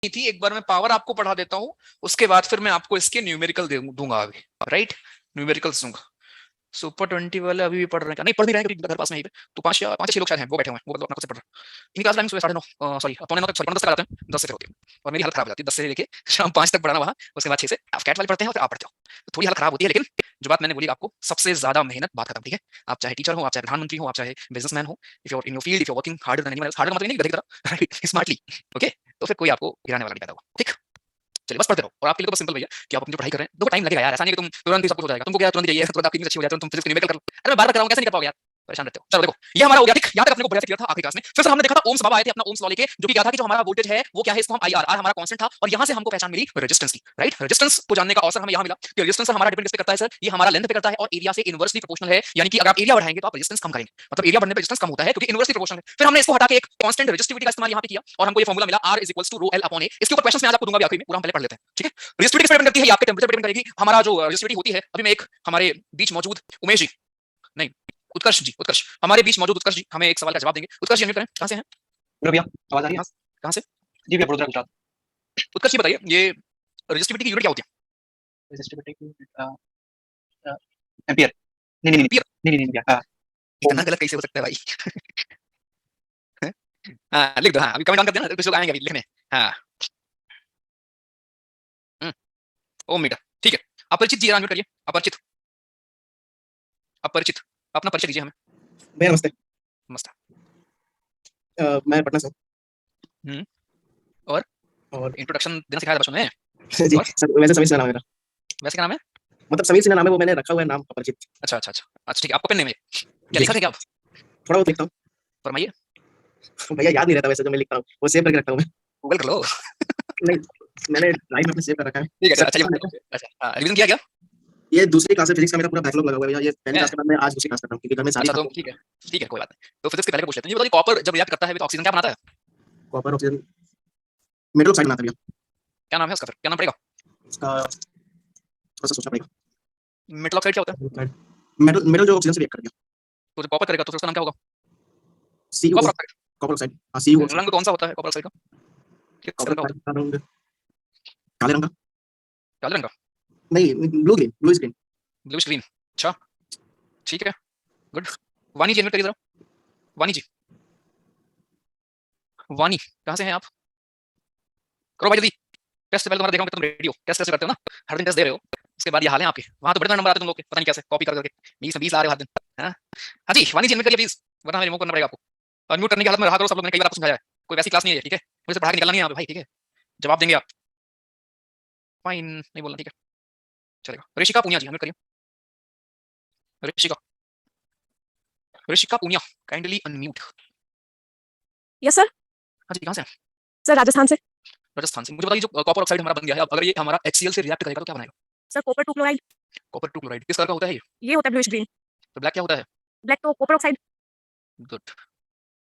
थी, एक बार मैं पावर आपको पढ़ा देता हूँ, उसके बाद फिर मैं आपको इसके न्यूमेरिकल दूंगा अभी, राइट, न्यूमेरिकल्स दूंगा। सुपर 20 वाले अभी भी पढ़ रहे हैं क्या? नहीं, पढ़ नहीं रहे हैं क्योंकि घर पास में ही पे तो पांच छह लोग शायद हैं, वो बैठे हुए हैं, वो अपना खुद से पढ़ रहे हैं। इनकी क्लास टाइमिंग सुबह 9:30, सॉरी पौने 9 तक, सॉरी 10 तक आते हैं, 10 से फिर होती है। और मेरी हालत खराब हो जाती है 10 से लेके शाम 5 तक पढ़ाना वहाँ, उसके बाद 6 से आप कैट वाले पढ़ते हैं और फिर आप पढ़ते हो, तो थोड़ी हालत खराब होती है। लेकिन जो बात मैंने बोली आपको, सबसे ज्यादा मेहनत बात खत्म, ठीक है। आप चाहे टीचर हो, आप चाहे प्रधानमंत्री हो, आप चाहे बिजनेसमैन हो, if you are in your field, if you are working harder than anyone else, harder का मतलब नहीं गधे की तरह, राइट, स्मार्टली, ओके, तो फिर कोई आपको गिराने वाला नहीं पैदा होगा, ठीक। चलिए बस पढ़ते रहो, और आपके लिए तो बस सिंपल भैया कि आप अपनी जो पढ़ाई कर रहे हैं, देखो टाइम लगेगा यार, ऐसा नहीं कि तुम तुरंत ही सब कुछ हो जाएगा, तुमको क्या तुरंत चाहिए, तुरंत आपकी अच्छी हो जाए, तुम फिजिक्स न्यूमेरिकल कर लो, अरे मैं बार बार कराऊंगा, कैसे नहीं कर पाओगे यार, परेशान रहते हो। चलो देखो, ये हमारा हो गया, ठीक, यहाँ तक अपने को बढ़िया से क्लियर था आखिरी क्लास में। फिर हमने देखा था ओम्स बाबा आए थे अपना ओम्स लॉ लेके, जो कि क्या था कि जो हमारा वोल्टेज है वो क्या है, इसको हम आई आर हमारा कांस्टेंट था, और यहाँ से हमको पहचान मिली रेजिस्टेंस की, राइट। रेजिस्टेंस को जानने का अवसर हमें यहाँ मिला कि रेजिस्टेंस हमारा डिपेंड किस पे करता है सर, ये हमारा लेंथ पे करता है और एरिया से इनवर्सली प्रोपोर्शनल है, यानी कि अगर आप एरिया बढ़ाएंगे तो आप रेजिस्टेंस कम करेंगे, मतलब एरिया बढ़ने पे रेजिस्टेंस कम होता है क्योंकि इनवर्सली प्रोपोर्शनल है। फिर हमने इसको हटा के एक कांस्टेंट रेजिस्टिविटी का इस्तेमाल यहाँ पे किया और हमको ये फॉर्मूला मिला R is equals to rho L upon A. इसके ऊपर क्वेश्चंस मैं आज आपको दूंगा आखिरी में, पूरा हम पहले पढ़ लेते हैं, ठीक है। रेजिस्टिविटी किस पे डिपेंड करती है, ये आपके टेंपरेचर पे डिपेंड करेगी। हमारा जो रेजिस्टिविटी होती है, अभी मैं एक हमारे बीच मौजूद उमेश जी, नहीं उत्कर्ष जी, उत्कर्ष हमारे बीच मौजूद उत्कर्ष जी हमें एक सवाल का जवाब देंगे। उत्कर्ष जी अनम्यूट करें, कहां से हैं? हेलो भैया, आवाज आ रही है? कहां से? जी भैया, बड़ोदरा गुजरात। उत्कर्ष जी बताइए, ये रेजिस्टिविटी की यूनिट क्या होती है? रेजिस्टिविटी की एम्पियर। नहीं नहीं नहीं एम्पियर? नहीं नहीं नहीं भैया, ओम। इतना गलत कैसे हो सकता है भाई? हाँ लिख दो, हाँ अभी कमेंट ऑन कर देना, कुछ लोग आएंगे अभी लिखने। हाँ, ओम मीटर, ठीक है। अपरिचित जी अनम्यूट करिए, अपरिचित, अपरिचित, अपना परिचय दीजिए हमें। भैया नमस्ते। नमस्ते। मैं पटना से हूँ। और और इंट्रोडक्शन देना सिखाया था बचपन में? जी और सर, वैसे समीर सिन्हा नाम है मेरा। वैसे क्या नाम है? मतलब समीर सिन्हा नाम है, वो मैंने रखा हुआ है नाम अपरिचित। अच्छा अच्छा अच्छा अच्छा, ठीक है, आपका पेन नेम है, क्या जी लिखा था क्या आप? थोड़ा बहुत लिखता फरमाइए। हूँ भैया, याद नहीं रहता वैसे जो मैं लिखता हूँ, वो सेव करके रखता हूँ मैं। गूगल कर लो। नहीं, मैंने ड्राइव में अपने सेव कर रखा है। ठीक है, सर अच्छा ये पता बताओ, है, अच्छा हाँ, रिवीजन किया क्या ये दूसरी क्लास है, फिजिक्स का मेरा पूरा बैकलॉग लगा हुआ है भैया। ये पहली है? क्लास के बाद मैं आज दूसरी क्लास कर रहा हूँ क्योंकि घर में सारी अच्छा तो खत्म। ठीक है कोई बात नहीं, तो फिजिक्स के पहले पूछ लेते हैं। ये बताइए, कॉपर जब रिएक्ट करता है तो ऑक्सीजन क्या बनाता है? कॉपर ऑक्सीजन मेटल ऑक्साइड बनाता है भैया। क्या नाम है उसका, फिर क्या नाम पड़ेगा? उसका थोड़ा सा सोचना पड़ेगा। मेटल ऑक्साइड क्या होता है? मेटल मेटल जो ऑक्सीजन से रिएक्ट कर गया। तो जब कॉपर करेगा तो फिर उसका नाम क्या होगा? सी ओ, कॉपर ऑक्साइड। Copper oxide. हाँ सी ओ ऑक्साइड। रंग कौन सा होता है कॉपर ऑक्साइड का, किस कॉपर कलर का होता ऑक्साइड का रंग काले रंग का। है? काले रंग का? नहीं, blue green, blue green. Bluish green, अच्छा, ठीक है, गुड। वानी जी एडमिट करिए जरा, वानी जी, वानी कहाँ से हैं आप? करो भाई जल्दी, टेस्ट से पहले तुम्हारा देखा हूं कि तुम रेडी हो, टेस्ट कैसे करते हो ना, हर दिन टेस्ट दे रहे हो, उसके बाद ये हाल है आपके। वहां तो बड़े नंबर आते तुम लोग के, पता नहीं कैसे कॉपी कर करके 20 में 20 ला रहे हो हर दिन, है ना? हाँ जी, वानी जी एडमिट करिए प्लीज, वरना हमें रिमूव करना पड़ेगा आपको। अनम्यूट करने की हालत में रहा करो सब लोग, मैंने कई बार आपको समझाया है, कोई वैसी क्लास नहीं है, ठीक है, मुझे पढ़ा के निकलना नहीं है यहाँ पे भाई, ठीक है, जवाब देंगे आप। फाइन नहीं बोलना, ठीक है, चलेगा। ऋषिका पूनिया जी एडमिट करिए, Rishika, Rishika Punia, kindly unmute. Yes sir. हाँ जी, कहाँ से हैं? सर राजस्थान से। राजस्थान से। मुझे बताइए, जो कॉपर ऑक्साइड हमारा बन गया है, अब अगर ये हमारा HCl से रिएक्ट करेगा तो क्या बनाएगा? Sir copper two chloride. Copper two chloride, किस कलर का होता है ये होता है ब्लूइश ग्रीन। तो ब्लैक क्या होता है? ब्लैक तो कॉपर ऑक्साइड। गुड।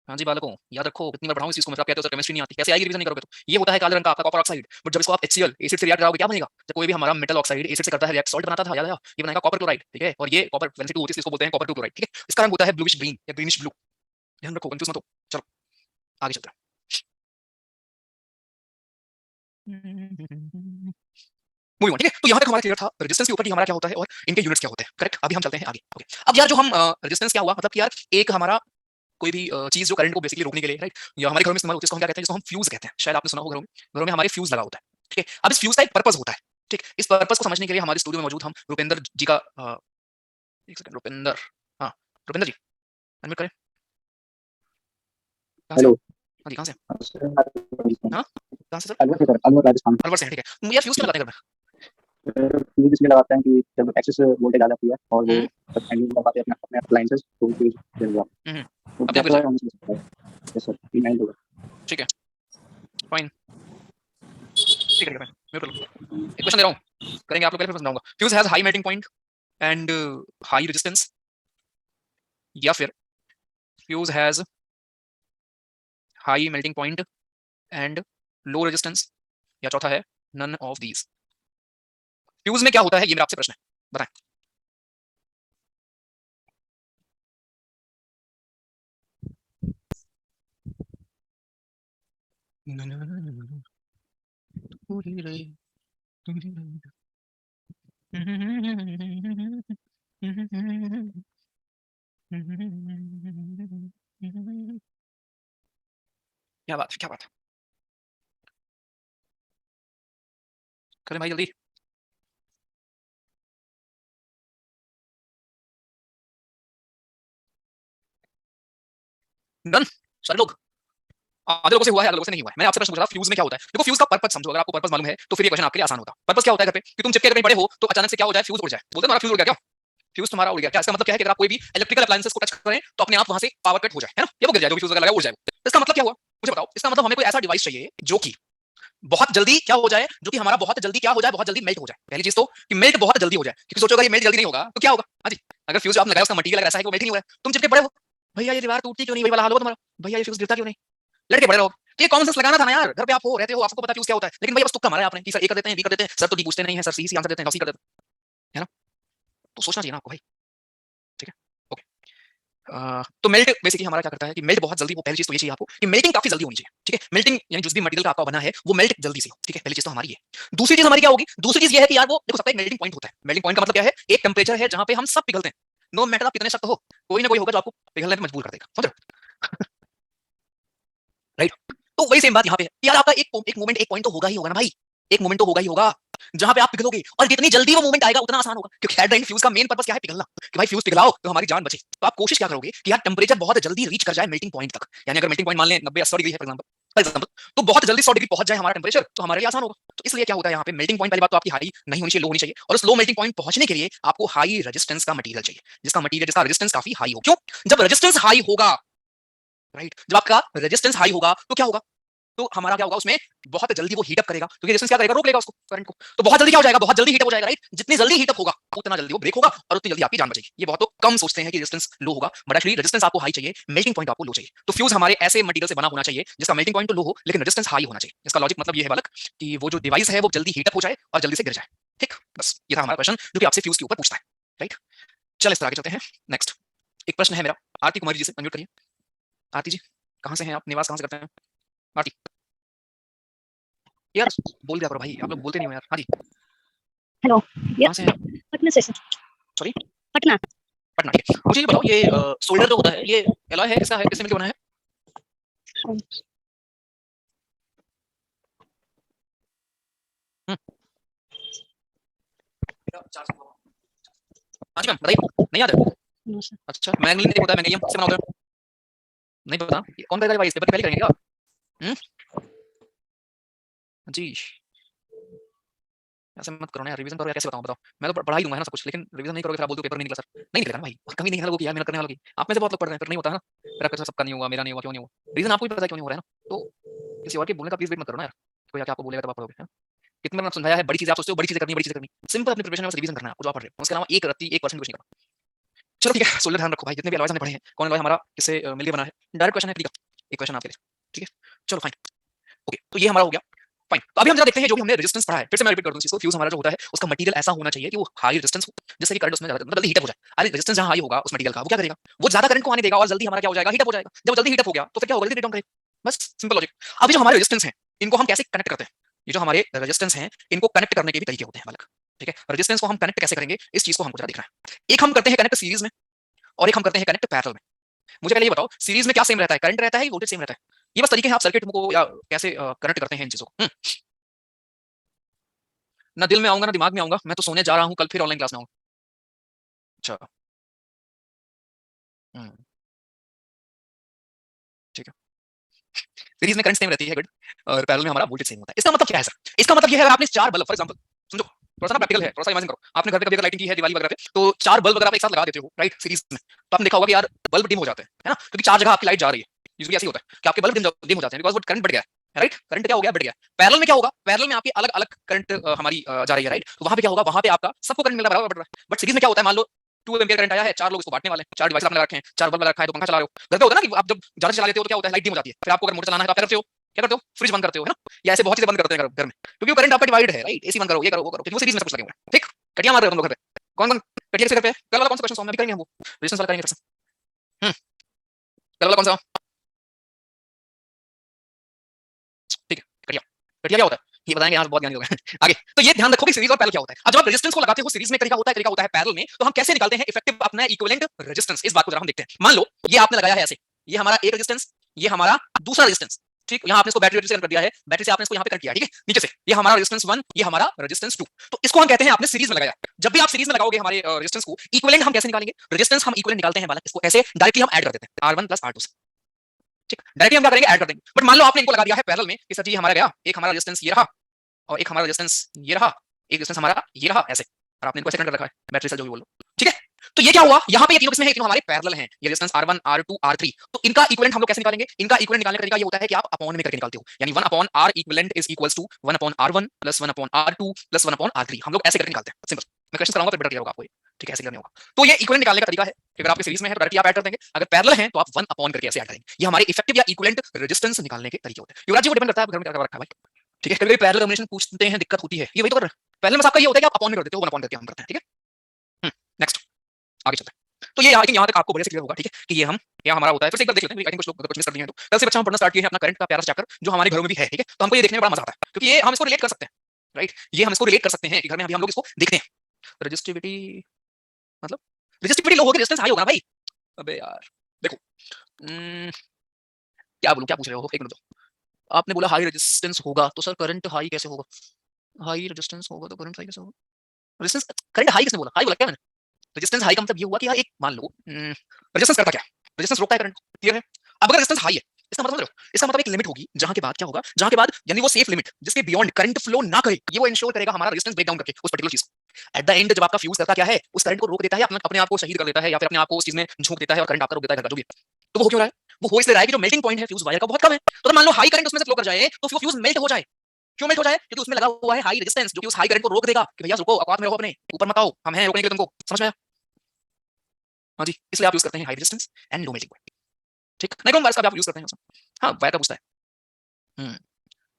हाँ जी बालकों, याद रखो, कितनी बार पढ़ाऊं इस चीज को मैं, आप कहते हो सर केमिस्ट्री नहीं आती, कैसे आएगी रिवीजन नहीं करोगे तो। ये होता है काले रंग का आपका कॉपर ऑक्साइड, बट जब इसको आप HCl एसिड से रिएक्ट कराओगे क्या बनेगा? जब कोई भी हमारा मेटल ऑक्साइड एसिड से करता है रिएक्ट, सॉल्ट बनाता था, याद आया, ये बनाएगा कॉपर क्लोराइड, ठीक है। और ये कॉपर वैलेंसी 2 होती है, इसको बोलते हैं कॉपर टू क्लोराइड, ठीक है। इसका रंग होता है ब्लूइश ग्रीन या ग्रीनिश ब्लू, ध्यान रखो, कंफ्यूज मत हो। चलो आगे चलते हैं, मूविंग ऑन, ठीक है। तो यहाँ तक हमारा क्लियर था रेजिस्टेंस के ऊपर कि हमारा क्या होता है और इनके यूनिट्स क्या होते हैं, करेक्ट। अभी हम चलते हैं आगे, ओके। अब यार जो हम रेजिस्टेंस क्या हुआ, मतलब कि यार एक हमारा कोई भी चीज जो करंट को बेसिकली रोकने के लिए, राइट, या हमारे घरों में इस्तेमाल होती है, इसको हम क्या कहते हैं, जिसको हम फ्यूज कहते हैं, शायद आपने सुना हो, घरों में हमारे फ्यूज लगा होता है, ठीक है। अब इस फ्यूज का एक पर्पस होता है, ठीक। इस पर्पस को समझने के लिए हमारे स्टूडियो में मौजूद हम रुपेंद्र जी का एक सेकंड, रुपेंद्र, हाँ रुपेंद्र जी अनम्यूट करें, कहाँ से? हेलो हाँ जी, कहाँ से? सर। हाँ कहाँ से सर? अलवर से सर, अलवर राजस्थान। अलवर से हैं, ठीक है। यार फ्यूज क्यों लगाते हैं घर फ्यूज इसलिए लगाते हैं कि जब एक्सेस वोल्टेज आ जाती है और में? वो हैंडल कर पाते हैं अपने अपने अप्लायंसेस, तो फ्यूज जल जाता हम्म, है। तो अपने आप गिर दैट्स व्हाई जाएगा, हम इसमें सकता है। यस सर, ये नाइन होगा। ठीक है, फाइन, ठीक है, म्यूट कर लो। एक क्वेश्चन दे रहा हूँ, करेंगे आप लोग पहले, फिर समझाऊंगा। Fuse has high melting point and high resistance, या फिर fuse has high melting point and low resistance, या चौथा है नन ऑफ दीज। फ्यूज में क्या होता है, ये मेरा आपसे प्रश्न है, बताएं। पूरी रे क्या बात है, क्या बात है। करें भाई जल्दी। डन सारे लोग। आधे लोगों से हुआ है, आधे लोगों से नहीं हुआ है। मैंने आपसे प्रश्न पूछा फ्यूज में क्या होता है। देखो फ्यूज का पर्पस समझो, अगर आपको पर्पस मालूम है तो फिर ये क्वेश्चन आपके लिए आसान होगा। पर्पस क्या होता है घर पे कि तुम चिपके कहीं पड़े हो तो अचानक से क्या हो जाए, फ्यूज उड़ जाए। बोलते तुम्हारा फ्यूज उड़ गया क्या, फ्यूज तुम्हारा उड़ गया क्या। इसका मतलब क्या है कि अगर आप कोई भी इलेक्ट्रिकल अप्लायंसेस को टच करें तो अपने आप वहां से पावर कट हो जाए, है ना, ये वो गिर जाए, जो भी फ्यूज लगा उड़ जाए। इसका मतलब क्या हुआ मुझे बताओ। इसका मतलब हमें कोई ऐसा डिवाइस चाहिए जो कि बहुत जल्दी क्या हो जाए, जो कि हमारा बहुत जल्दी क्या हो जाए, बहुत जल्दी मेल्ट हो जाए। पहली चीज तो कि मेल्ट बहुत जल्दी हो जाए, क्योंकि सोचो अगर ये मेल्ट जल्दी नहीं होगा तो क्या होगा। हाँ जी, अगर फ्यूज आप लगाए उसका मटेरियल ऐसा है कि वो मेल्ट नहीं हो रहा है, तुम चिपके पड़े हो, भैया ये दीवार टूटती क्यों नहीं, वही वाला हाल होगा तुम्हारा, भैया ये फ्यूज गिरता क्यों नहीं, लड़के पड़े रहो। तो ये कॉमन सेंस लगाना था ना यार, घर पे आप हो रहते हो, आपको पता फ्यूज क्या होता है। लेकिन भैया बस तुक्का मारा है आपने कि सर ए कर देते हैं, बी कर देते हैं, सर तो डी पूछते नहीं है, सर सी आंसर देते हैं, सी कर देते हैं, है ना। तो सोचना चाहिए ना आपको भाई, ठीक है। ओके, तो मेल्ट बेसिकली हमारा क्या करता है कि मेल्ट बहुत जल्दी, वो पहली चीज तो ये चाहिए आपको कि मेल्टिंग काफी जल्दी होनी चाहिए, ठीक है। मेल्टिंग यानी जिस भी मटेरियल का आपका बना है वो मेल्ट जल्दी से हो, ठीक है। पहली चीज तो हमारी है। दूसरी चीज हमारी क्या होगी, दूसरी चीज ये है कि यार वो देखो सबका एक मेल्टिंग पॉइंट होता है। मेल्टिंग पॉइंट का मतलब क्या है, एक टेम्परेचर है जहां पे हम सब पिघलते हैं। नो मैटर आप कितने सख्त हो, कोई ना कोई होगा जो आपको पिघलने पे मजबूर कर देगा, समझ रहे हो, राइट। तो वही सेम बात यहाँ पे है यार, आपका एक मोमेंट, एक पॉइंट तो होगा ही होगा ना भाई, एक मोमेंट तो होगा ही होगा जहां पे आप पिघलोगे, और जितनी जल्दी वो मोमेंट आएगा उतना आसान होगा, क्योंकि हेड एंड फ्यूज का मेन पर्पस क्या है, पिघलना, कि भाई फ्यूज पिघलाओ तो हमारी जान बचे। तो आप कोशिश क्या करोगे कि यार टेम्परेचर बहुत जल्दी रीच कर जाए मेल्टिंग पॉइंट तक। यानी अगर मेल्टिंग पॉइंट मान लें 90-80 डिग्री है फॉर एग्जांपल, तो बहुत जल्दी 100 डिग्री पहुंच जाए हमारा टेम्परेचर, तो हमारे लिए आसान होगा। तो इसलिए क्या होता है यहाँ पे, मेल्टिंग पॉइंट पहली बात तो आपकी हाई नहीं होनी चाहिए, लो होनी चाहिए। और उस लो मेल्टिंग पॉइंट पहुंचने के लिए आपको हाई रेजिस्टेंस का मटेरियल चाहिए, जिसका रेजिस्टेंस काफी हाई हो। क्यों, जब रेजिस्टेंस हाई होगा, राइट, जब आपका रेजिस्टेंस हाई होगा तो क्या होगा, तो हमारा क्या होगा उसमें, बहुत जल्दी वो हीटअप करेगा, क्योंकि रेजिस्टेंस क्या करेगा, रोक लेगा उसको, करंट को। तो बहुत जल्दी क्या हो जाएगा, बहुत जल्दी हीटअप हो जाएगा, राइट। जितनी जल्दी हीटअप होगा उतना जल्दी वो ब्रेक होगा और उतनी जल्दी आपकी जान बचेगी। ये बहुत तो कम सोचते हैं कि रेजिस्टेंस लो होगा, बट एक्चुअली रेजिस्टेंस आपको हाई चाहिए, मेल्टिंग पॉइंट आपको लो चाहिए। तो फ्यूज हमारे ऐसे मटेरियल से बना होना चाहिए जिसका मेल्टिंग पॉइंट तो लो हो लेकिन रेजिस्टेंस हाई होना चाहिए। इसका लॉजिक मतलब ये है बालक कि वो जो डिवाइस है वो जल्दी हीटअप हो जाए और जल्दी से गिर जाए, ठीक। बस ये था हमारा क्वेश्चन जो कि आपसे फ्यूज के ऊपर पूछता है, राइट। चल इस तरह आगे चलते हैं। नेक्स्ट एक प्रश्न है मेरा आरती कुमारी जी से, अनम्यूट करिए। आरती जी कहाँ से हैं आप, निवास कहाँ से करते हैं आरती। यार बोल दिया करो भाई, आप लोग बोलते नहीं हो यार। हाँ जी, हेलो, कहाँ से हैं आप। पटना से सर। सॉरी, पटना। पटना, ठीक है। मुझे ये बताओ, ये सोल्डर जो होता है ये एलॉय है, किसका है, किससे मिलकर बना है। हम्म, हाँ जी मैम बताइए, नहीं याद है। No sir. अच्छा, मैग्नीलियम होता है, मैग्नीलियम से बना होता है, नहीं पता। ये कौन करेगा भाई, इस पेपर की पहले करेंगे क्या। हम्म, जी ऐसे मत करो ना यार, रिवीजन करो यार, कैसे बताऊं बताओ। मैं तो पढ़ा ही दूंगा है ना सब कुछ, लेकिन रिवीजन नहीं करोगे फिर आप बोल दो पेपर नहीं निकला सर, नहीं निकलेगा ना भाई, कमी नहीं है लोगों की यार, मेहनत करने वालों की। आप में से बहुत लोग पढ़ रहे हैं, फिर नहीं होता है ना, फिर आपके साथ सबका नहीं हुआ, मेरा नहीं हुआ, क्यों नहीं हुआ, रीजन आपको भी पता है क्यों नहीं हो रहा है ना। तो किसी और के बोलने का प्लीज वेट मत करो ना यार, कोई आके आपको बोलेगा तब आप पढ़ोगे, है ना? कितने बार समझाया है, बड़ी चीज आप सोचते हो, बड़ी चीजें करनी, बड़ी चीजें करनी, सिंपल अपनी प्रिपरेशन में बस रिवीजन करना है आपको, जो आप पढ़ रहे हो उसके अलावा एक रत्ती 1% कुछ नहीं करना। चलो ठीक है, सोल्डर ध्यान रखो भाई, जितने भी अलॉयज हमने पढ़े हैं, कौन अलॉय हमारा किससे मिलकर बना है, डायरेक्ट क्वेश्चन है, एक क्वेश्चन आपके लिए, ठीक है। चलो फाइन, ओके, तो ये हमारा हो गया। फाइन, तो अभी हम जरा देखते हैं जो भी हमने रेजिस्टेंस पढ़ा है, फिर से मैं रिपीट कर दूं इसको। फ्यूज हमारा जो होता है उसका मटेरियल ऐसा होना चाहिए कि वो हाई रेजिस्टेंस हो, जिससे कि करंट उसमें ज्यादा जल्दी हीटअप हो जाए। अरे रेजिस्टेंस जहां हाई होगा उस मटेरियल का, वो क्या करेगा, वो ज्यादा करंट को आने देगा और जल्दी हमारा क्या हो जाएगा, हीटअप हो जाएगा। जब वो जल्दी हीटअप हो गया तो फिर क्या होगा, जल्दी ब्रेक डाउन करेगा। बस सिंपल लॉजिक। अभी जो हमारे रेजिस्टेंस हैं इनको हम कैसे कनेक्ट करते हैं, ये जो हमारे रेजिस्टेंस हैं इनको कनेक्ट करने के भी तरीके होते हैं बालक, ठीक है। रेजिस्टेंस को हम कनेक्ट कैसे करेंगे इस चीज को हमको जरा देखना है। एक हम करते हैं कनेक्ट सीरीज में और एक हम करते हैं कनेक्ट पैरेलल में। मुझे पहले ये बताओ, सीरीज में क्या सेम रहता है, करंट रहता है, वोल्टेज सेम रहता है, ये बस तरीके हैं आप सर्किट को या कैसे कनेक्ट करते हैं इन चीजों को। ना दिल में आऊंगा ना दिमाग में आऊंगा, मैं तो सोने जा रहा हूँ, कल फिर ऑनलाइन क्लास में आऊंगा। अच्छा, हम्म, ठीक है। सीरीज में करंट सेम रहती है, गुड। और पैरेलल में हमारा वोल्टेज सेम होता है। इसका मतलब क्या है सर, इसका मतलब ये है अगर आपने चार बल्ब फॉर एग्जांपल, समझो थोड़ा सा ना प्रैक्टिकल है, थोड़ा सा इमेजिन करो, आपने घर पे कभी अगर लाइटिंग की है दिवाली वगैरह पे, तो चार बल्ब अगर आप एक साथ लगा देते हो राइट सीरीज में, तो आपने देखा होगा कि यार बल्ब डिम हो जाते हैं, है ना, क्योंकि चार जगह आपकी लाइट जा रही है। यूजुअली ऐसे ही होता है कि आपके बल्ब डिम हो जाते हैं बिकॉज वो करंट बढ़ गया है, राइट, करंट क्या हो गया, बढ़ गया। पैरेलल में क्या होगा, पैरेलल में आपकी अलग अलग करंट हमारी जा रही है, राइट। तो वहां पे क्या होगा, वहां पे आपका सबको करंट मिल रहा है, बराबर बढ़ रहा है। बट सीरीज में क्या होता है, मान लो 2 एम्पीयर करंट आया है, चार लोग इसको बांटने वाले हैं, चार डिवाइस आपने लगा रखे हैं, चार बल्ब लगा रखा है, तो पंखा चला रहे हो। घर पे होता है ना कि आप जब ज्यादा चला लेते हो तो क्या होता है, लाइट डिम हो जाती है, फिर आपको अगर मोटर चलाना है तो आप क्या करते हो, क्या करते हो, फ्रिज बंद करते हो, है ना, या ऐसे बहुत चीजें बंद करते हैं घर में, क्योंकि वो करंट आपका डिवाइड है, राइट। एसी बंद करो, ये करो, वो करो, क्योंकि वो सीरीज में सब कुछ लगे हुए हैं, ठीक। कटिया मार रहे हो तुम लोग घर पे, कौन कौन कटिया से घर पे कल वाला कौन सा क्वेश्चन सॉल्व में भी करेंगे हम, वो रेजिस्टेंस वाला करेंगे फिर से। कल वाला कौन सा, ठीक है, कटिया। कटिया क्या होता है, ये बताएंगे यहाँ बहुत ज्ञानी लोग हैं। आगे तो ये ध्यान रखो कि सीरीज और पैरेलल क्या होता है। अब जब आप रेजिस्टेंस को लगाते हो सीरीज में तरीका होता है पैरेलल में, तो हम कैसे निकालते हैं इफेक्टिव अपना इक्विवेलेंट रेजिस्टेंस, इस बात को जरा हम देखते हैं। मान लो ये आपने लगाया है ऐसे, ये हमारा एक रेजिस्टेंस, ये हमारा दूसरा रेजिस्टेंस, ठीक, यहाँ आपने इसको बैटरी से कनेक्ट कर दिया है, बैटरी से आपने इसको यहाँ पे कनेक्ट किया, ठीक है, नीचे से ये हमारा रेजिस्टेंस 1, ये हमारा रेजिस्टेंस 2, तो इसको हम कहते हैं आपने सीरीज में लगाया। जब भी आप सीरीज में लगाओगे हमारे रेजिस्टेंस को, इक्विवेलेंट हम कैसे निकालेंगे, रेजिस्टेंस हम इक्विवेलेंट निकालते हैं बालक, इसको ऐसे डायरेक्टली हम ऐड कर देते हैं R1 + R2 से, ठीक, डायरेक्टली हम क्या करेंगे, ऐड कर देंगे। बट मान लो आपने इनको लगा दिया है पैरेलल में कि सर जी हमारा गया, एक हमारा रेजिस्टेंस ये रहा और एक हमारा रेजिस्टेंस ये रहा, एक रेजिस्टेंस हमारा ये रहा ऐसे, और आपने इनको ऐसे कनेक्ट कर रखा है बैटरी से, जो भी बोलो, ठीक है। तो ये क्या हुआ, यहाँ पे ये तीनों किसमें है, तीनों हमारे पैरेलल हैं, ये रेजिस्टेंस R1 R2 R3, तो इनका इक्विवेलेंट हम लोग कैसे निकालेंगे, इनका इक्विवेलेंट निकालने का तरीका ये होता है कि आप अपॉन में करके निकालते हो, यानी 1/R equivalent is equals to 1/R1 + 1/R2 + 1/R3, हम लोग ऐसे करके निकालते हैं, सिंपल। मैं क्वेश्चन कराऊंगा फिर बेटर क्लियर होगा आपको ये, ठीक है, ऐसे क्लियर नहीं होगा। तो ये इक्विवेलेंट निकालने का तरीका है कि अगर आपके सीरीज में है तो डायरेक्टली आप ऐड कर देंगे, अगर पैरेलल है तो आप 1 करके ऐसे ऐड करेंगे। ये हमारे इफेक्टिव या इक्विवेलेंट रेजिस्टेंस निकालने के तरीके होते हैं। युवराज जी वो डिपेंड करता है घर में क्या कर रखा है भाई, ठीक है, कभी पैरेलल कॉम्बिनेशन पूछते हैं, दिक्कत होती है, ये वही तो कर रहे हैं। पैरेलल में आपका ये होता है कि आप अपॉन में कर देते हो, 1 करके हम करते हैं, ठीक है। नेक्स्ट आगे चलते हैं। तो ये आई थिंक यहाँ तक आपको बढ़िया से क्लियर होगा, ठीक है, कि ये हम क्या हमारा होता है। फिर से एक बार देख लेते हैं, आई थिंक कुछ लोग कुछ मिस कर दिए हैं। तो कल से बच्चा हम पढ़ना स्टार्ट किए हैं अपना करंट का प्यारा चैप्टर, जो हमारे घरों में भी है, ठीक है, तो हमको ये देखने में बड़ा मजा आता है, क्योंकि ये हम इसको रिलेट कर सकते हैं, राइट, ये हम इसको रिलेट कर सकते हैं कि घर में अभी हम लोग इसको देखते हैं। रजिस्टिविटी मतलब रजिस्टिविटी लो होगी, रेजिस्टेंस हाई होगा ना भाई। अबे यार देखो, क्या बोलूं, क्या पूछ रहे हो, एक मिनट दो। आपने बोला हाई रेजिस्टेंस होगा, तो सर करंट हाई कैसे होगा, हाई रेजिस्टेंस होगा तो करंट हाई कैसे होगा, रेजिस्टेंस करंट हाई किसने बोला, हाई बोला क्या मैंने। रेजिस्टेंस हाई का मतलब ये हुआ कि यार एक मान लो रेजिस्टेंस करता क्या है, रेजिस्टेंस रोकता है करंट, क्लियर है। अब अगर रेजिस्टेंस हाई है, इसका मतलब समझ रहे हो, इसका मतलब एक लिमिट होगी जहां के बाद क्या होगा, जहां के बाद यानी वो सेफ लिमिट जिसके बियॉन्ड करंट फ्लो ना करे, ये वो इंश्योर करेगा हमारा रेजिस्टेंस ब्रेक डाउन करके उस पर्टिकुलर चीज को। एट द एंड जब आपका फ्यूज करता क्या है, उस करंट को रोक देता है, अपने आप को शहीद कर देता है, या फिर अपने आप को उस चीज में झोंक देता है और करंट आपका रोक देता है घर का, जो भी है। तो वो हो क्यों रहा है, वो हो इसलिए रहा है कि जो मेल्टिंग पॉइंट है फ्यूज वायर का बहुत कम है। तो मान लो हाई करंट उसमें से फ्लो कर जाए तो फ्यूज मेल्ट हो जाए, क्यों मेल्ट हो जाए, क्योंकि उसमें लगा हुआ है हाई रेजिस्टेंस, जो कि उस हाई करंट को रोक देगा कि भैया रुको, औकात में रहो, अपने ऊपर मत आओ, हम हैं रोकने के लिए तुमको, समझ में आया। हाँ जी, इसलिए आप यूज करते हैं high resistance and low melting point, ठीक, नहीं वायर्स का आप यूज करते हैं। हाँ वायर का पूछता है।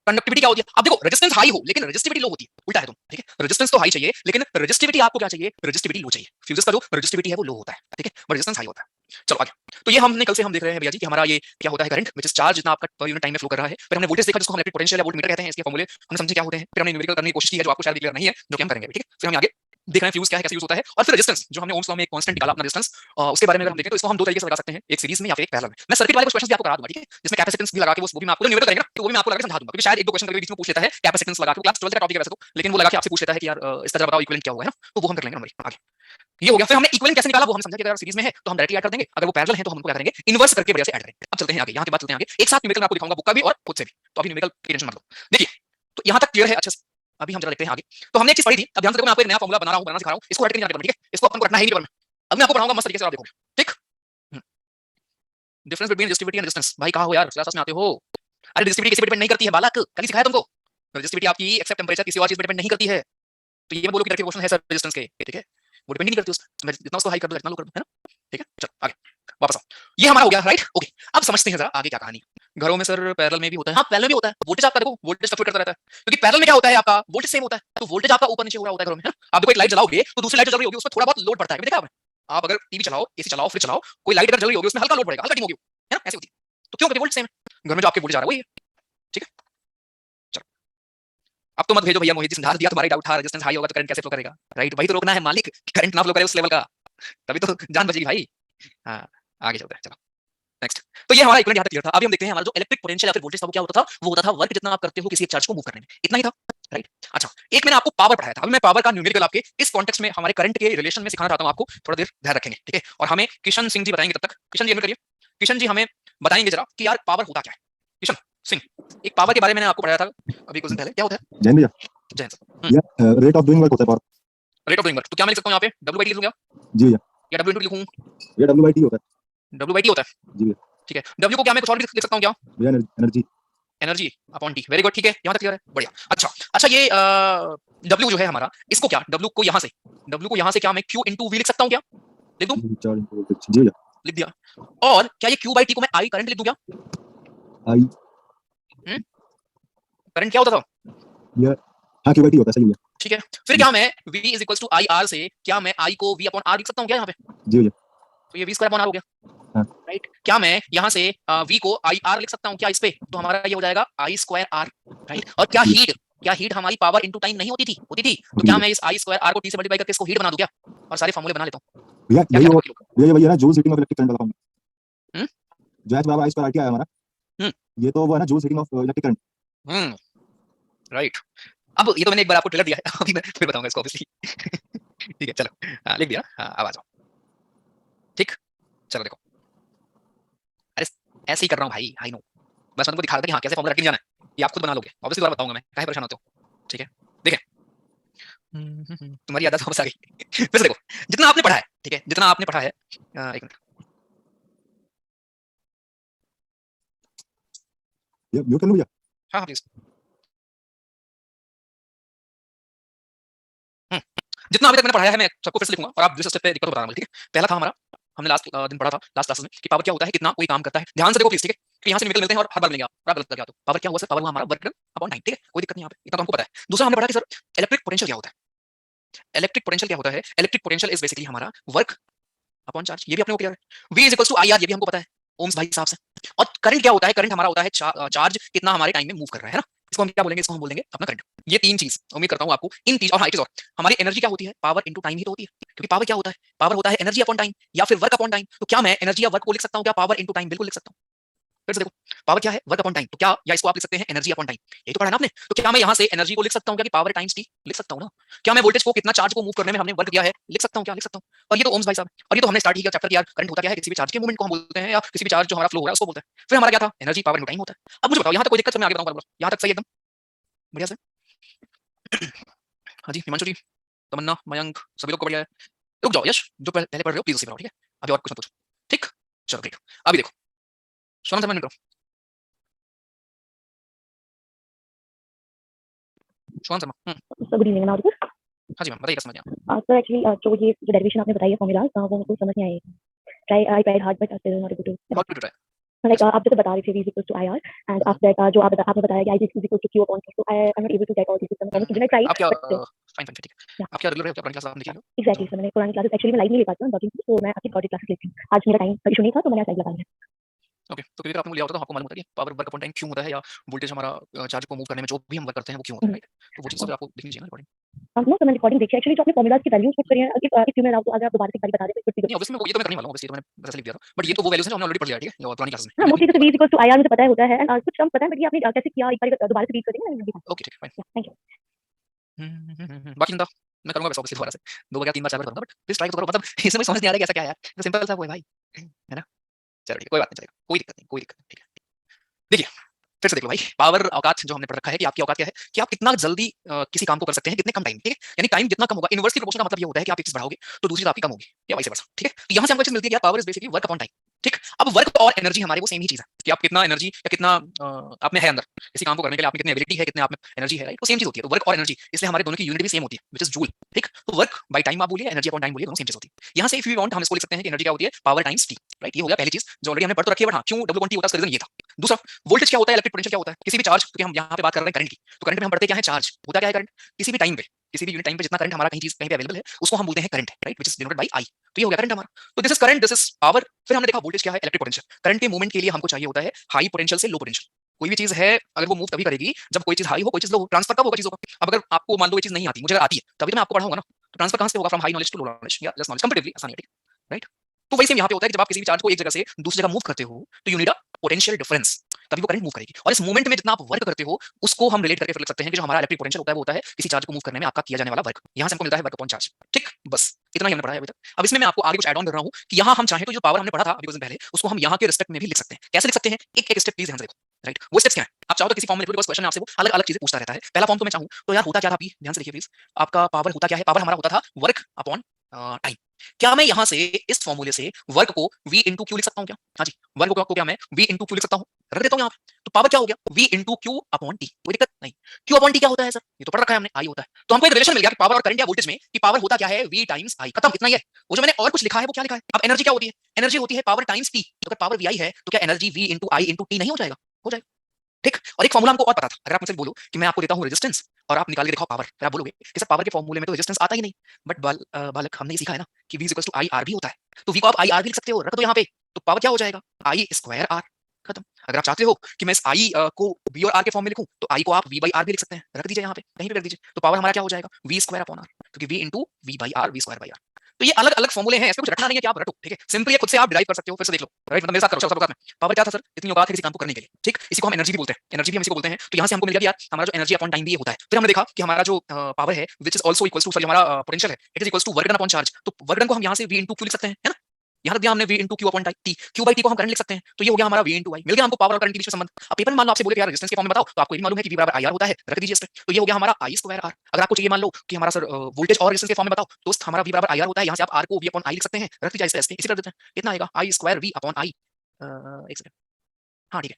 कंडक्टिविटी क्या होती है, अब देखो रेजिस्टेंस हाई हो लेकिन रेजिस्टिविटी लो होती है, उल्टा है तुम, ठीक है, रेजिस्टेंस तो हाई चाहिए लेकिन रेजिस्टिविटी आपको क्या चाहिए, रेजिस्टिविटी लो चाहिए। फ्यूजेस का जो रेजिस्टिविटी है वो लो होता है, ठीक है, बट रेजिस्टेंस हाई होता है। चलो आगे, तो ये हमने कल से हम देख रहे हैं भैया जी कि हमारा ये क्या होता है, करंट विच इज चार्ज जितना आपका पर यूनिट टाइम में फ्लो कर रहा है। फिर हमने वोल्टेज देखा जिसको हम इलेक्ट्रिक पोटेंशियल या वोल्टमीटर कहते हैं, इसके फॉर्मूले हमने समझे क्या होते हैं। फिर हमने न्यूमेरिकल करने की कोशिश की है जो आपको शायद क्लियर नहीं है, जो कि हम करेंगे, ठीक है। फिर हम आगे देख रहे हैं फ्यूज क्या है, कैसे यूज होता है, और फिर रेजिस्टेंस जो हमने ओम्स लॉ में एक कांस्टेंट निकाला अपना रेजिस्टेंस, उसके बारे में अगर हम देखें तो इसको हम दो तरीके से लगा सकते हैं, एक सीरीज में या फिर एक पैरेलल में। मैं सर्किट वाले कुछ क्वेश्चंस भी आपको करा दूंगा, ठीक है, जिसमें कैपेसिटेंस भी लगा के वो भी मैं आपको न्यूमेरिकल करेंगे ना, तो वो भी मैं आपको लगा के समझा दूंगा, क्योंकि शायद एक दो क्वेश्चन कभी बीच में पूछ लेता है कैपेसिटेंस लगा के, क्लास 12 का टॉपिक है वैसे तो, लेकिन वो लगा के आपसे पूछ लेता है कि यार इसका जरा बताओ इक्विवेलेंट क्या होगा, है ना, तो वो हम कर लेंगे हमारी आगे। ये हो गया। फिर हमने इक्विवेलेंट कैसे निकाला वो हम समझा कि अगर सीरीज में है तो हम डायरेक्टली ऐड कर देंगे, अगर वो पैरेलल है तो हम उनको क्या करेंगे, इन्वर्स करके बढ़िया से ऐड करेंगे। अब चलते हैं आगे, यहाँ के बाद चलते हैं आगे, एक साथ न्यूमेरिकल मैं आपको दिखाऊंगा बुक का भी और खुद से भी, तो अभी न्यूमेरिकल की टेंशन मत लो। देखिए तो यहाँ तक क्लियर है अच्छे से, अभी हम जरा देखते हैं आगे। तो हमने एक चीज पढ़ी थी, अब ध्यान से देखो, मैं आपको एक नया फॉर्मूला बना रहा हूँ, बनाना सिखा रहा हूँ, इसको रट के नहीं जाना, ठीक है, इसको अपन को रटना है नहीं पेपर में। अब मैं आपको पढ़ाऊंगा मस्त तरीके से, आप देखोगे, ठीक। Difference between resistivity and resistance, भाई कहाँ हो यार, क्लास में आते हो। अरे रेजिस्टिविटी किसी पे डिपेंड नहीं करती है बालक, कल ही सिखाया तुमको। रेजिस्टिविटी आपकी एक्सेप्ट टेंपरेचर किसी और चीज पे डिपेंड नहीं करती है। तो ये बोलो कि क्वेश्चन है सर रेजिस्टेंस के, ठीक है, वो डिपेंड नहीं करती उस, मैं जितना उसको हाई कर दूं इतना लो कर दूं, है ना, ठीक है। चलो आगे वापस आओ, ये हमारा हो गया, राइट, ओके। अब समझते हैं जरा आगे क्या कहानी। घरों में सर पैरेलल में भी होता है, हाँ पैरेलल में भी होता है, वोल्टेज आपका देखो वोल्टेज फ्लक्चुएट करता रहता है, क्योंकि पैरेलल में क्या होता है आपका वोल्टेज सेम होता है, तो वोल्टेज आपका ऊपर नीचे हो रहा होता है घरों में, है ना। आप देखो एक लाइट जलाओगे तो दूसरी लाइट जल रही होगी, उसमें थोड़ा बहुत लोड पड़ता है, देखा आपने। आप अगर टीवी चलाओ, एसी चलाओ, फ्रिज चलाओ, कोई लाइट अगर जल रही होगी उसमें हल्का लोड पड़ेगा, हल्का डिम होगी, है ना, ऐसे होती है। तो क्यों, क्योंकि वोल्टेज सेम है, घर में जो आपके वोल्टेज आ रहा है वही है, ठीक है। चलो अब तो मत भेजो भैया मोहित जी, समझा दिया, तुम्हारी डाउट था रेजिस्टेंस हाई होगा तो करंट कैसे फ्लो करेगा, राइट, वही तो रोकना है मालिक, करंट ना फ्लो करे उस लेवल का, तभी तो जान बचेगी भाई। हाँ आगे चलते हैं, चलो नेक्स्ट। तो ये हमारा इक्विवेलेंट यहाँ तक क्लियर था। अभी हम देखते हैं हमारा जो इलेक्ट्रिक पोटेंशियल या फिर वोल्टेज था वो क्या होता था, वो होता था वर्क जितना आप करते हो किसी एक चार्ज को मूव करने में, इतना ही था, राइट। अच्छा एक मैंने आपको पावर पढ़ाया था, अभी मैं पावर का न्यूमेरिकल आपके इस कॉन्टेक्स्ट में हमारे करंट के रिलेशन में सिखाना चाहता हूं आपको, थोड़ा देर ध्यान रखेंगे, ठीक है। और हमें किशन सिंह जी बताएंगे, तब तक किशन जी एडमिट करिए, किशन जी हमें बताएंगे जरा कि यार पावर होता क्या है। किशन सिंह, एक पावर के बारे में मैंने आपको पढ़ाया था अभी कुछ दिन पहले, क्या होता है जैन भैया, Jain sir, rate of doing work होता है power. Rate of doing work, तो क्या मैं लिख सकता हूं यहाँ पे W/T लिखूं क्या जी भैया, या W लिखूं, ये W/T होता है। W/T होता है, जी भैया, ठीक है। W को क्या मैं कुछ और भी लिख सकता हूं क्या, भैया energy, energy upon T, very good, ठीक है, यहाँ तक क्लियर है, बढ़िया। अच्छा अच्छा ये W जो है हमारा, इसको क्या W को यहाँ से क्या मैं Q into V लिख सकता हूँ क्या, लिख दूं, चार्ज इनटू वोल्टेज, जी भैया लिख दिया। और क्या ये Q/T को मैं I करंट लिख दूं क्या, आई, करंट क्या होता था भैया हाँ Q/T होता है, सही भैया, ठीक है। फिर क्या मैं V is equals to I R से क्या मैं I को V अपॉन R लिख सकता हूँ क्या यहाँ पे, जी भैया, तो ये V स्क्वायर अपॉन R हो गया, हाँ राइट। क्या मैं यहाँ से V को आई आर लिख सकता हूँ क्या इस पे, तो हमारा ये हो जाएगा I स्क्वायर R, राइट। और क्या हीट, क्या हीट हमारी पावर इनटू टाइम नहीं होती थी? होती थी। तो क्या मैं इस आई स्क्वायर आर को टी से मल्टीप्लाई करके इसको हीट बना दूं क्या? और सारे फार्मूले बना लेता हूं। भैया क्या यही कहते वो हो बाकी लोग? ये वही है ना Joule's heating of electric current वाला फॉर्मूला। हम्म जो एच बराबर आई स्क्वायर आर टी आया हमारा, हम्म ये तो वो है ना Joule's heating of electric current. Hmm right. अब ये तो मैंने एक बार आपको ट्रेलर दिया है, अभी मैं फिर बताऊंगा इसको ऑब्वियसली। ठीक है चलो, लिख दिया। हाँ अब आ जाओ। ठीक, चलो देखो। अरे ऐसे ही कर रहा हूँ भाई, आई नो। बस मैं तुमको दिखा रहा था कि हाँ कैसे फॉर्मूला रख के नहीं जाना है, ये आप खुद बना लोगे ऑब्वियसली। दोबारा बताऊंगा मैं, काहे परेशान होते हो। ठीक है देखें। तुम्हारी आदत वापस आ गई। फिर से देखो, जितना आपने पढ़ा है, ठीक है, जितना आपने पढ़ा है। एक मिनट। ये म्यूट कर लूं भैया? हाँ हाँ प्लीज। जितना अभी तक मैंने पढ़ाया है मैं सबको फिर से लिखूंगा और आप दूसरे स्टेप पे दिक्कत बताना मुझे, ठीक है। पहला था हमारा, हमने लास्ट दिन पढ़ा था लास्ट क्लास में कि पावर क्या होता है, कितना कोई काम करता है। ध्यान से देखो प्लीज, ठीक है, कि यहाँ से निकल मिलते हैं और हर बार मिलेंगे आप, और आप गलत करके आते हो। पावर क्या हुआ सर? पावर हुआ हमारा वर्क डन अपॉन टाइम, ठीक है, कोई दिक्कत नहीं यहाँ पे, इतना तो हमको पता है। दूसरा हमने पढ़ा कि सर इलेक्ट्रिक पोटेंशियल क्या होता है। इलेक्ट्रिक पोटेंशियल क्या होता है? इलेक्ट्रिक पोटेंशियल इज बेसिकली हमारा वर्क अपॉन चार्ज, ये भी अपने को क्लियर है। V is equals to I R, ये भी हमको पता है ओम्स भाई हिसाब से। और करंट क्या होता है? करंट हमारा होता है चार्ज कितना हमारे टाइम में मूव कर रहा है ना, इसको हम क्या बोलेंगे? इसको हम बोलेंगे अपना करंट। ये तीन चीज उम्मीद करता हूँ आपको इन चीज, और हाँ एक चीज और, हमारी एनर्जी क्या होती है? पावर इनटू टाइम ही तो होती है, क्योंकि पावर क्या होता है? पावर होता है एनर्जी अपॉन टाइम या फिर वर्क अपॉन टाइम। तो क्या मैं एनर्जी या वर्क को लिख सकता हूँ क्या पावर इनटू टाइम? बिल्कुल लिख सकता हूँ। फिर से देखो, पावर क्या है? Work upon time. तो क्या, या इसको आप लिख सकते हैं एनर्जी अपॉन टाइम, यही तो पढ़ा ना आपने। तो क्या मैं यहाँ से एनर्जी को लिख सकता हूँ क्या कि पावर टाइम्स टी? लिख सकता हूँ ना। क्या मैं वोल्टेज को, कितना चार्ज को मूव करने में हमने वर्क दिया है, लिख सकता हूँ क्या? लिख सकता हूँ। और ये तो ओम्स भाई साहब, और ये तो हमने स्टार्ट ही किया चैप्टर कि यार करंट होता क्या है, किसी भी चार्ज के मूवमेंट को हम बोलते हैं, या किसी भी चार्ज जो हमारा फ्लो हो रहा है उसको बोलते हैं। फिर हमारा क्या था? एनर्जी पावर इनटू टाइम होता है। अब मुझे बताओ यहाँ तक कोई दिक्कत? मैं आगे बताऊंगा, यहाँ तक सही एकदम बढ़िया से? हाँ जी हिमांशु जी, तमन्ना, मयंक, सभी लोग को बढ़िया है। रुक जाओ यश, जो पहले पढ़ रहे हो प्लीज उसी पर आओ, ठीक है। अभी और कुछ मत पूछो, ठीक। चलो ग्रेट। अभी देखो, सोनम शर्मा करो, Sonam Sharma. Sir good evening. और हाँ जी मैम बताइए, समझ गया। सर एक्चुअली जो ये जो डेरिवेशन आपने बताई है फॉर्मूलाज, वो मेरे को समझ नहीं आई। Try I tried hard but I still not able to. How to try? Like आप जैसे बता रहे थे v is equal to I R, and after that जो आपने बताया कि i is equal to q upon q, तो I am not able to get all this system. मैंने मुझे ट्राई आप क्या, बट स्टिल फाइन फाइन ठीक है। या आप क्या रेगुलर है, क्या पुरानी क्लास आप देखिए? एग्जैक्टली सर, मैंने पुरानी क्लासेस एक्चुअली मैं लाइव नहीं ले पाती हूँ वर्किंग, तो मैं आपकी रिकॉर्डेड क्लासेस लेती हूँ। आज मेरा टाइम इशू नहीं था तो मैंने लाइव लगा लिया। ओके, तो क्योंकि आपने लिया होता तो आपको मालूम होता है कि पावर वर्क अपॉन टाइम क्यों होता है, या वोल्टेज हमारा चार्ज को मूव करने में जो भी हम वर्क करते हैं वो क्यों होता है, राइट। तो वो चीज़ सब आपको दिखनी चाहिए ना रिकॉर्डिंग। नो सर, मैंने रिकॉर्डिंग देखी एक्चुअली, जो आपने फॉर्मूलाज की वैल्यूज पुट करी है। इफ यू मैं अगर आप दोबारा से एक बार बता दें तो नहीं ऑब्वियसली मैं ये तो मैं करने वाला हूँ, ऑब्वियसली तो मैंने वैसे लिख दिया था, बट ये तो वो वैल्यूज हैं जो हमने ऑलरेडी पढ़ लिया, ठीक है, ये पुरानी क्लासेस में। हाँ, मोस्टली जैसे v is equal to I R मुझे पता है होता है, एंड कुछ टर्म्स पता है, बट ये आपने कैसे किया एक बार दोबारा से रीड कर देंगे ना। ओके ठीक है फाइन। Thank you. बाकी चिंता मैं करूंगा वैसे ऑब्वियसली दोबारा से, दो बार या तीन बार चार बार करूंगा, बट प्लीज ट्राई तो करो। मतलब इसमें समझ नहीं आ रहा है कैसा क्या है यार, तो सिंपल सा वो है भाई, है ना। चलो ठीक है, कोई बात नहीं, चलेगा, कोई दिक्कत नहीं, कोई दिक्कत नहीं, ठीक है। देखिए फिर से देख लो भाई, पावर औकात जो हमने पढ़ रखा है कि आपकी औकात क्या है, कि आप कितना जल्दी किसी काम को कर सकते हैं कितने कम टाइम, ठीक है। यानी टाइम जितना कम होगा, इनवर्सली प्रोपोर्शन का मतलब ये होता है कि आप एक चीज बढ़ाओगे तो दूसरी चीज आपकी कम होगी, या वाइस वर्सा, ठीक है। तो यहाँ से हमको चीज मिलती है कि power is basically work upon time, ठीक। अब वर्क और एनर्जी हमारे वो सेम ही चीज है, कि आप कितना एनर्जी या कितना आप में है अंदर किसी काम को करने के लिए, आप में कितनी एबिलिटी है, कितने आप में एनर्जी है, राइट, वो सेम चीज होती है। तो वर्क और एनर्जी, इसलिए हमारे दोनों की यूनिट भी सेम होती है, विच इज जूल, ठीक। तो वर्क बाय टाइम आप बोलिए, एनर्जी अपॉन टाइम बोलिए, दोनों सेम चीज होती है। यहाँ से इफ यू वांट हम इसको लिख सकते हैं कि एनर्जी क्या होती है? Power times T, right. ये हो गया पहली चीज जो ऑलरेडी हमने पढ़ तो रखी है, बट हाँ क्यों W1T होता है उसका रीजन ये था। दूसरा, वोल्टेज क्या होता है? इलेक्ट्रिक पोटेंशियल क्या होता है? किसी भी चार्ज, क्योंकि हम यहाँ पे बात कर रहे हैं करंट की, तो करंट में हम पढ़ते क्या है? चार्ज होता क्या है? करंट किसी भी टाइम पे, किसी भी यूनिट टाइम पे जितना करंट हमारा कहीं चीज कहीं पे अवेलेबल है उसको हम बोलते हैं current, right, which is denoted by I. तो ये हो गया करंट हमारा। तो this is current, this is power. फिर हमने देखा वोल्टेज क्या है? Electric potential. करंट के मूवमेंट के लिए हमको चाहिए होता है हाई पोटेंशियल से लो पोटेंशियल। कोई भी चीज है अगर वो मूव तभी करेगी जब कोई चीज हाई हो, कोई चीज लो हो। ट्रांसफर कब होगा चीजों का? अब अगर आपको मान लो ये चीज नहीं आती, मुझे अगर आती है तभी तो मैं आपको पढ़ाऊंगा ना। तो ट्रांसफर कहां से होगा? From high knowledge to low knowledge, या लेस नॉलेज, कंपैरेटिवली आसानी है, ठीक, राइट। तो वही सेम यहाँ पे होता है कि जब आप किसी भी चार्ज को एक जगह से दूसरी जगह मूव करते हो तो you need a potential difference, तभी वो करंट मूव करेगी। और इस मूवमेंट में जितना आप वर्क करते हो उसको हम रिलेट करके फिर लिख सकते हैं कि जो हमारा इलेक्ट्रिक पोटेंशियल होता है वो होता है किसी चार्ज को मूव करने में आपका किया जाने वाला वर्क। यहाँ से हमको मिलता है वर्क अपॉन चार्ज, ठीक। बस इतना ही हमने पढ़ा है अभी तक। अब इसमें मैं आपको आगे कुछ ऐड ऑन कर रहा हूँ कि यहाँ हम चाहें तो जो पावर हमने पढ़ा था अभी कुछ दिन पहले, उसको हम यहाँ के रिस्पेक्ट में भी लिख सकते हैं। कैसे लिख सकते हैं? एक एक स्टेप प्लीज ध्यान से देखो, राइट। वो स्टेप्स क्या है? आप चाहो तो किसी फॉर्म में क्वेश्चन है आपसे, वो अलग अलग चीजें पूछता रहता है। पहला फॉर्म तो मैं चाहूँ तो यार होता क्या था, अभी ध्यान से देखिए प्लीज। आपका पावर होता क्या है? पावर हमारा होता था वर्क अपॉन टाइम। क्या मैं यहाँ से इस फॉर्मूले से वर्क को v इंटू क्यू लिख सकता हूँ क्या? हाँ जी, वर्क को क्या मैं v इंटू क्यू लिख सकता हूँ? रख देता हूँ यहाँ पे। तो पावर क्या हो गया? v into Q upon T, कोई दिक्कत नहीं। क्यू अपॉन टी क्या होता है सर? ये तो पढ़ रखा है हमने, आई होता है। तो हमको एक रिलेशन मिल गया कि पावर और करंट या वोल्टेज में कि पावर होता क्या है? v टाइम्स आई, खत्म, इतना ही है। वो जो मैंने और कुछ लिखा है वो क्या लिखा है? अब एनर्जी क्या होती है? एनर्जी होती है पावर टाइम्स टी। तो अगर पावर vi है तो क्या energy v into I into T नहीं हो जाएगा? हो जाएगा, ठीक। और एक फॉर्मूला हमको और पता था, अगर आप मुझसे बोलो कि मैं आपको देता हूँ रेजिस्टेंस और आप निकाल के दिखाओ पावर, फिर आप बोलोगे कि सर पावर के फॉर्मूले में तो रेजिस्टेंस आता ही नहीं। बट बालक हमने सीखा है ना कि v equals to I R भी होता है। तो v को आप आई आर भी लिख सकते हो, रख दो यहाँ पे। तो पावर क्या हो जाएगा? आई स्क्वायर आर, खत्म। अगर आप चाहते हो कि मैं इस आई को वी और आर के फॉर्म में लिखूं तो आई को आप वी बाई आर भी लिख सकते हैं, रख दीजिए यहाँ पे, कहीं भी रख दीजिए, तो पावर हमारा क्या हो जाएगा वी स्क्वायर अपॉन आर, क्योंकि V into V by R, V square by R. तो ये अलग अलग फॉर्मूले हैं, इसमें कुछ रटना नहीं है कि आप रटो, ठीक है, सिंपल ये खुद से आप डिराइव कर सकते हो, फिर से देख लो, राइट, मतलब मेरे साथ करो। सब में पावर क्या था सर, इतनी औकात है किसी काम को करने के लिए, ठीक, इसी को हम एनर्जी भी बोलते हैं, एनर्जी भी हम इसी को बोलते हैं। तो यहाँ से हमको मिल गया कि यार हमारा जो एनर्जी अपॉन टाइम भी ये होता है। फिर हमने देखा कि हमारा जो पावर है which is also equals to, sorry हमारा पोटेंशियल है, it is equals to work done upon charge. तो वर्क डन को हम यहाँ से वी इंटू क्यू लिख सकते हैं, है ना, यहाँ दिया हमने v into Q upon T, Q by T को हम करंट लिख सकते हैं, तो ये हो गया हमारा v इंटू आई, मिल गया हमको पावर और करंट के बीच में संबंध। अब पेपर में मान लो आपसे बोले कि यार रेजिस्टेंस के फॉर्म में बताओ, तो आपको ये भी मालूम है कि v बराबर आई आर होता है, रख दीजिए इस पे, तो ये हो गया हमारा आई स्क्वायर आर। अगर आपको चाहिए मान लो कि हमारा सर वोल्टेज और रेजिस्टेंस के फॉर्म में बताओ, दोस्त हमारा v बराबर आई आर होता है, यहाँ से आप r को v अपॉन आई लिख सकते हैं, रख दीजिए इस पे, इसी कर देते हैं, कितना आएगा आई स्क्वायर v अपॉन आई, एक सेकंड, हाँ ठीक है,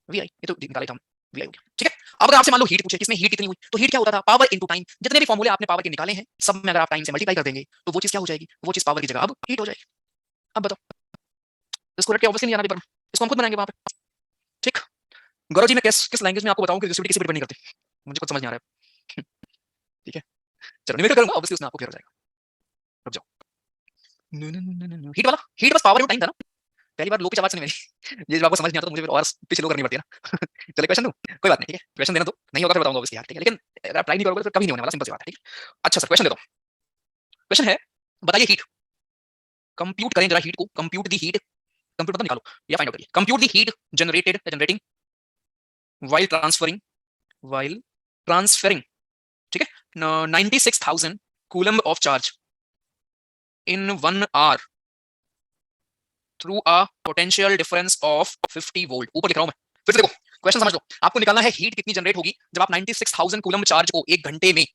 वी आई, ये तो निकाले थे हम, वी आई हो गया, ठीक है। अब अगर आपसे मान लो हीट पूछे, किसमें हीट कितनी हुई, तो हीट क्या होता था, पावर इंटू टाइम। जितने भी फॉर्मूले आपने पावर के निकाले हैं सब में अगर आप टाइम से मल्टीप्लाई कर देंगे तो वो चीज क्या हो जाएगी, वो चीज पावर की जगह अब हीट हो जाएगी। अब बताओ, इसको रट के ऑब्वियसली नहीं आना पेपर में, इसको हम खुद बनाएंगे वहां पे, ठीक। गौरव जी मैं किस लैंग्वेज में आपको बताऊं कि रेसिप्रोसिटी किसी पर डिपेंड नहीं करती, मुझे कुछ समझ नहीं आ रहा है ठीक है, चलो न्यूमेरिकल करूंगा, ऑब्वियसली उसमें आपको क्लियर हो जाएगा। रुक जाओ, हीट वाला, हीट बस पावर इंटू टाइम था ना, पहली बार लो की आवाज सुनी मेरी ये जब आपको समझ नहीं आता तो मुझे फिर और पिच लो करनी पड़ती है ना चलिए क्वेश्चन दूं, कोई बात नहीं, ठीक है, क्वेश्चन देना दो, नहीं होगा फिर बताऊंगा ऑब्वियसली यार, ठीक है, लेकिन अगर आप ट्राई नहीं करोगे तो कभी नहीं होने वाला, सिंपल सी बात है, ठीक है। अच्छा सर क्वेश्चन देता हूं, क्वेश्चन है, बताइए हीट, कंप्यूट करें जरा हीट को, कंप्यूट दी हीट, कंप्यूट मतलब निकालो या फाइंड आउट करिए, कंप्यूट दी हीट जनरेटिंग while transferring, ठीक है, 96,000 coulomb of charge in 1 hour through a potential difference of 50 volt. ऊपर लिख रहा हूं मैं, फिर से देखो क्वेश्चन समझ लो, आपको निकालना है हीट कितनी जनरेट होगी जब आप 96,000 कूलम चार्ज को एक घंटे में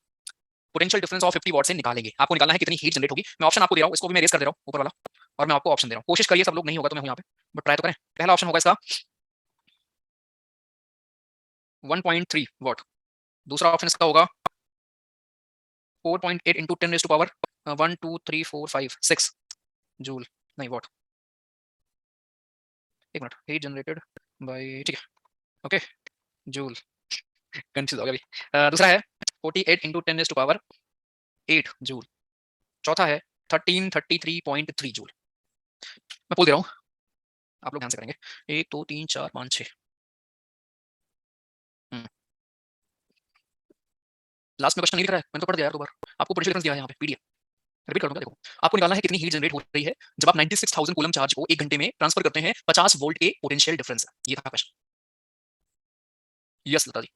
पोटेंशियल डिफरेंस ऑफ 50 वॉट से निकालेंगे। आपको निकालना है कितनी हीट जनरेट होगी। मैं ऑप्शन आपको दे रहा हूं, इसको भी मैं रेस कर दे रहा हूं ऊपर वाला, और मैं आपको ऑप्शन दे रहा हूं, कोशिश करिए सब लोग, नहीं होगा तो मैं हूं यहाँ पे, बट ट्राई तो करें। पहला ऑप्शन होगा इसका 1.3 वॉट, दूसरा ऑप्शन इसका होगा 4.8 into 10 raise to power 1 2 3 4 5 6 joule, नहीं वॉट, एक मिनट, हीट जनरेटेड बाय, ठीक है, ओके, जूल, कंफ्यूज हो गया अभी। दूसरा है 48 into 10 raise to power 8 joule, चौथा है 1333.3 जूल। मैं बोल दे रहा हूँ, आप लोग ध्यान से करेंगे, 1 2 3 4 5 6, लास्ट में क्वेश्चन नहीं लिख रहा है, मैंने तो पढ़ दिया यार 2 बार, आपको पोटेंशियल डिफरेंस दिया है यहाँ पे पीडीएफ, रिपीट कर दूंगा, देखो आपको निकालना है कितनी हीट जनरेट हो रही है जब आप 96,000 कूलम चार्ज को एक घंटे में ट्रांसफर करते हैं 50 वोल्ट के पोटेंशियल डिफरेंस, ये था question. Yes Lata ji,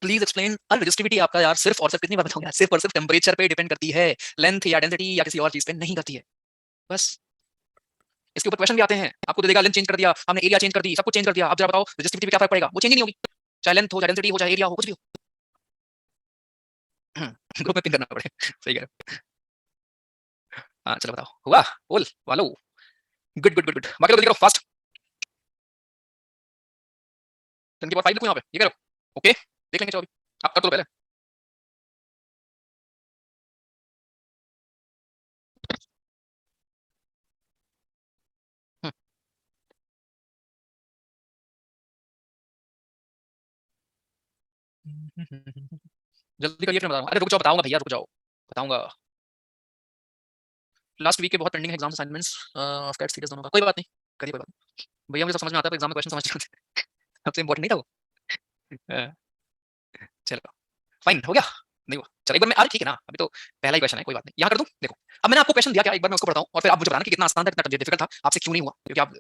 please explain. Resistivity आपका यार सिर्फ और सिर्फ, कितनी बार बताऊंगा, सिर्फ और सिर्फ टेंपरेचर पे डिपेंड करती है, लेंथ या डेंसिटी या किसी और चीज पे नहीं करती है, बस। इसके ऊपर क्वेश्चन भी आते हैं, आपको तो देगा लेंथ चेंज कर दिया हमने, एरिया चेंज कर दी, सब कुछ चेंज कर दिया, अब जरा बताओ रेजिस्टिविटी पे क्या फर्क पड़ेगा, वो चेंज ही नहीं होगी, चाहे लेंथ हो, चाहे डेंसिटी हो, चाहे एरिया हो, कुछ भी हो। ग्रुप में पिन करना पड़े सही कह रहे हो। हाँ चलो बताओ, हुआ बोल वालो, गुड गुड गुड गुड, बाकी लोग जल्दी करो फास्ट, 10 के बाद 5 लिखो यहाँ पे, ये करो, ओके देख लेंगे, चलो अभी आप कर दो पहले। जल्दी करिए फिर बताऊंगा, अरे रुक जाओ बताऊंगा भैया, रुक जाओ बताऊंगा। लास्ट वीक के बहुत pending exam assignments of CAT series दोनों का, कोई बात नहीं, करिए कोई बात नहीं भैया, मुझे सब समझ में आता है, एग्जाम में क्वेश्चन समझ नहीं आते सबसे इंपॉर्टेंट नहीं था वो चलो फाइन हो गया, नहीं हुआ चलो एक बार मैं, अरे ठीक है ना, अभी तो पहला ही क्वेश्चन है, कोई बात नहीं, यहाँ कर दूं, देखो अब मैंने आपको क्वेश्चन दिया क्या, एक बार मैं उसको पढ़ता हूँ और फिर आप मुझे बताना कि कितना आसान था, कितना डिफिकल्ट था, आपसे क्यों नहीं हुआ, क्योंकि आप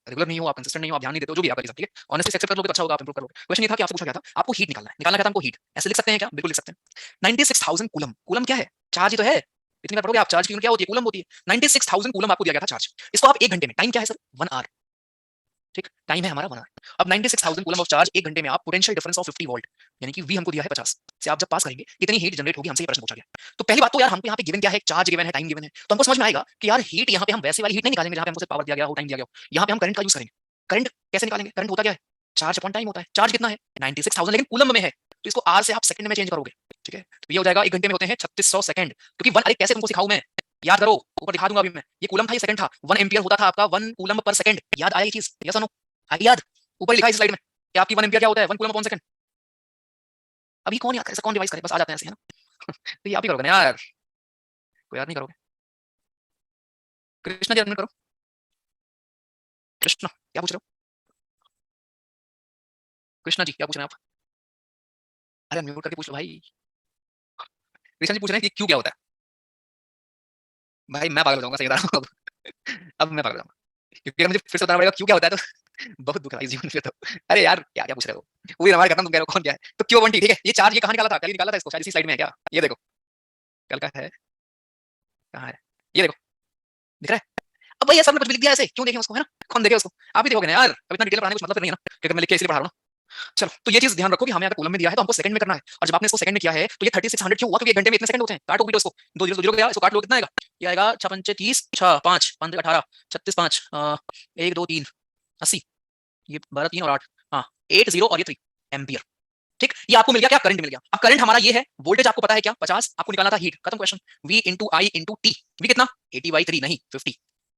रेगुलर नहीं हो, आप कंसिस्टेंट नहीं हो, आप ध्यान नहीं देते हो, जो भी आप ठीक है, ऑनेस्टली एक्सेप्ट कर लोगे तो अच्छा होगा, आप इंप्रूव करोगे। क्वेश्चन ये था कि आपसे पूछा गया था आपको हीट निकालना है, निकालना क्या था हमको हीट, ऐसे लिख सकते हैं क्या, बिल्कुल लिख सकते हैं। 96,000 कूलम, कूलम क्या है, चार्ज ही तो है, इतनी बार पढ़ोगे आप, चार्ज की यूनिट क्या होती है, कूलम होती है। 96,000 कूलम आपको दिया गया था चार्ज, इसको आप एक घंटे में, टाइम क्या है सर 1 आवर, ठीक, टाइम है हमारा 1 आवर। अब 96,000 कूलम ऑफ चार्ज एक घंटे में आप पोटेंशियल डिफरेंस ऑफ 50 वोल्ट, यानी कि वी हमको दिया है 50 से आप जब पास करेंगे कितनी हीट जनरेट होगी, हमसे ये प्रश्न पूछा गया। तो पहली बात तो यार हमको यहाँ पे गिवन क्या है, चार्ज गिवन है, टाइम गिवन है, तो हमको समझ में आएगा कि यार हीट यहाँ पे हम वैसे वाली हीट नहीं निकालेंगे जहाँ पे हमको पावर दिया गया हो, टाइम दिया गया हो, यहाँ पे हम करंट का यूज करेंगे। करंट कैसे निकालेंगे, करंट होता क्या है, चार्ज अपॉन टाइम होता है, चार्ज कितना है 96,000 लेकिन कूलम में है, तो इसको आर से आप सेकंड में चेंज करोगे, ठीक है, तो ये हो जाएगा एक घंटे में होते हैं 3600 सेकंड, क्योंकि वन, अरे कैसे तुमको सिखाऊं मैं, याद करो ऊपर दिखा दूंगा अभी मैं, ये कूलम था ये सेकंड था, 1 एम्पियर होता था आपका 1 कूलम पर सेकंड, याद आया ये चीज, यस और नो, आई याद, ऊपर लिखा है इस स्लाइड में कि आपकी 1 एम्पियर क्या होता है 1 कूलम अपॉन सेकंड, अभी कौन याद करे, कौन रिवाइज करे, बस आ जाते हैं ऐसे, है ना। तो ये आप ही करोगे ना यार, कोई याद नहीं करोगे। कृष्णा जी अनम्यूट करो। कृष्णा क्या पूछ रहे हो? कृष्णा जी क्या पूछ रहे हैं आप? अरे अनम्यूट करके पूछ लो भाई। कृष्णा जी पूछ रहे हैं कि क्यों क्या होता है। भाई मैं पागल हो जाऊंगा, सही बता रहा हूँ अब मैं पागल हो जाऊंगा, क्योंकि अगर मुझे फिर से बताना पड़ेगा क्यों क्या होता है तो बहुत दुख है इस जीवन में तो। अरे यार क्या क्या पूछ रहे हो, वही हमारे खत्म, तुम कह रहे हो कौन क्या है, तो क्यों ठीक है। ये चार्ज ये कहाँ निकाला था, कल ही निकाला था इसको, शायद इसी स्लाइड में है क्या, ये देखो कल का है, कहाँ है, ये देखो दिख रहा है। अब भाई ये सर ने कुछ भी लिख दिया ऐसे, क्यों देखें उसको, है ना, कौन देखे उसको, आप ही देखोगे ना यार, अब इतना डिटेल पढ़ाने का कुछ मतलब फिर नहीं है ना, क्योंकि मैं लिख के इसलिए पढ़ा रहा हूँ ना। चलो तो ये चीज ध्यान रखो कि हमें अगर कॉलम में दिया है तो हमको सेकंड में करना है, और जब आपने इसको सेकंड में किया है तो ये 3600 क्यों हुआ, क्योंकि एक घंटे में इतने सेकंड होते हैं, काटो बीटो इसको, दो जीरो गया, इसको काट लो, कितना आएगा, ये आएगा 6 पंचे 30, 6 5 5 18 36 5 1 2 3 80, ये 12 3 और 8, हाँ 80 और ये 3 एम्पियर। ठीक, ये आपको मिल गया क्या, करंट मिल गया। अब करंट हमारा ये है, वोल्टेज आपको पता है क्या 50, आपको निकालना था हीट, खत्म question. V into I into T, V कितना 80/3 नहीं 50,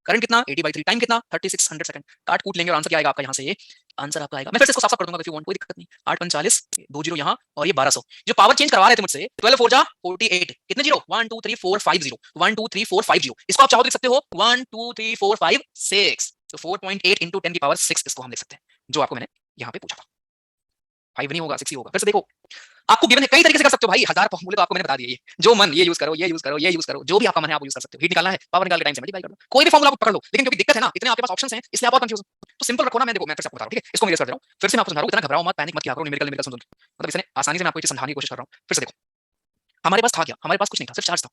करंट कितना 80/3, टाइम कितना 3600 सेकंड, काट कूट लेंगे और आंसर क्या आएगा आपका यहाँ से, ये आंसर आपका आएगा। मैं फिर से इसको साफ साफ कर दूंगा, इफ यू वांट, कोई दिक्कत नहीं। 8 45 2 जीरो यहाँ और ये 1200, जो पावर चेंज करवा रहे थे मुझसे 12 4 जा 48, कितने जीरो 1 2 3 4 5 जीरो, 1 2 3 4 5 जीरो, इसको आप चाहो तो लिख सकते हो 1 2 3 4 5 6, तो 4.8 इंटू 10 की पावर 6 इसको हम लिख सकते हैं, जो आपको मैंने यहाँ पे पूछा था। 5 नहीं होगा 6 ही होगा, फिर से देखो आपको गिवन है, कई तरीके से कर सकते हो भाई, 1000 फॉर्मूले तो आपको मैंने बता दिए, जो मन ये यूज करो, ये यूज करो, ये यूज करो, जो भी आपका मन है आप यूज कर सकते हो। हीट निकालना है, पावर निकाल के टाइम से मल्टीप्लाई कर दो, कोई भी फॉर्मूला आप पकड़ लो, लेकिन क्योंकि दिक्कत है ना, इतने आपके पास ऑप्शंस हैं, इसलिए आप बहुत कंफ्यूज हो। तो सिंपल रखो ना, मैं देखो मैं फिर से आपको बता रहा हूं, ठीक है, इसको मैं कर दे रहा हूं, फिर से मैं आपको समझा रहा हूं, इतना घबराओ मत, पैनिक मत किया करो, न्यूमेरिकल न्यूमेरिकल सुन, मतलब इसने आसानी से मैं आपको ये समझाने की कोशिश कर रहा हूं। फिर से देखो हमारे पास था क्या, हमारे पास कुछ नहीं था, सिर्फ चार्ज था।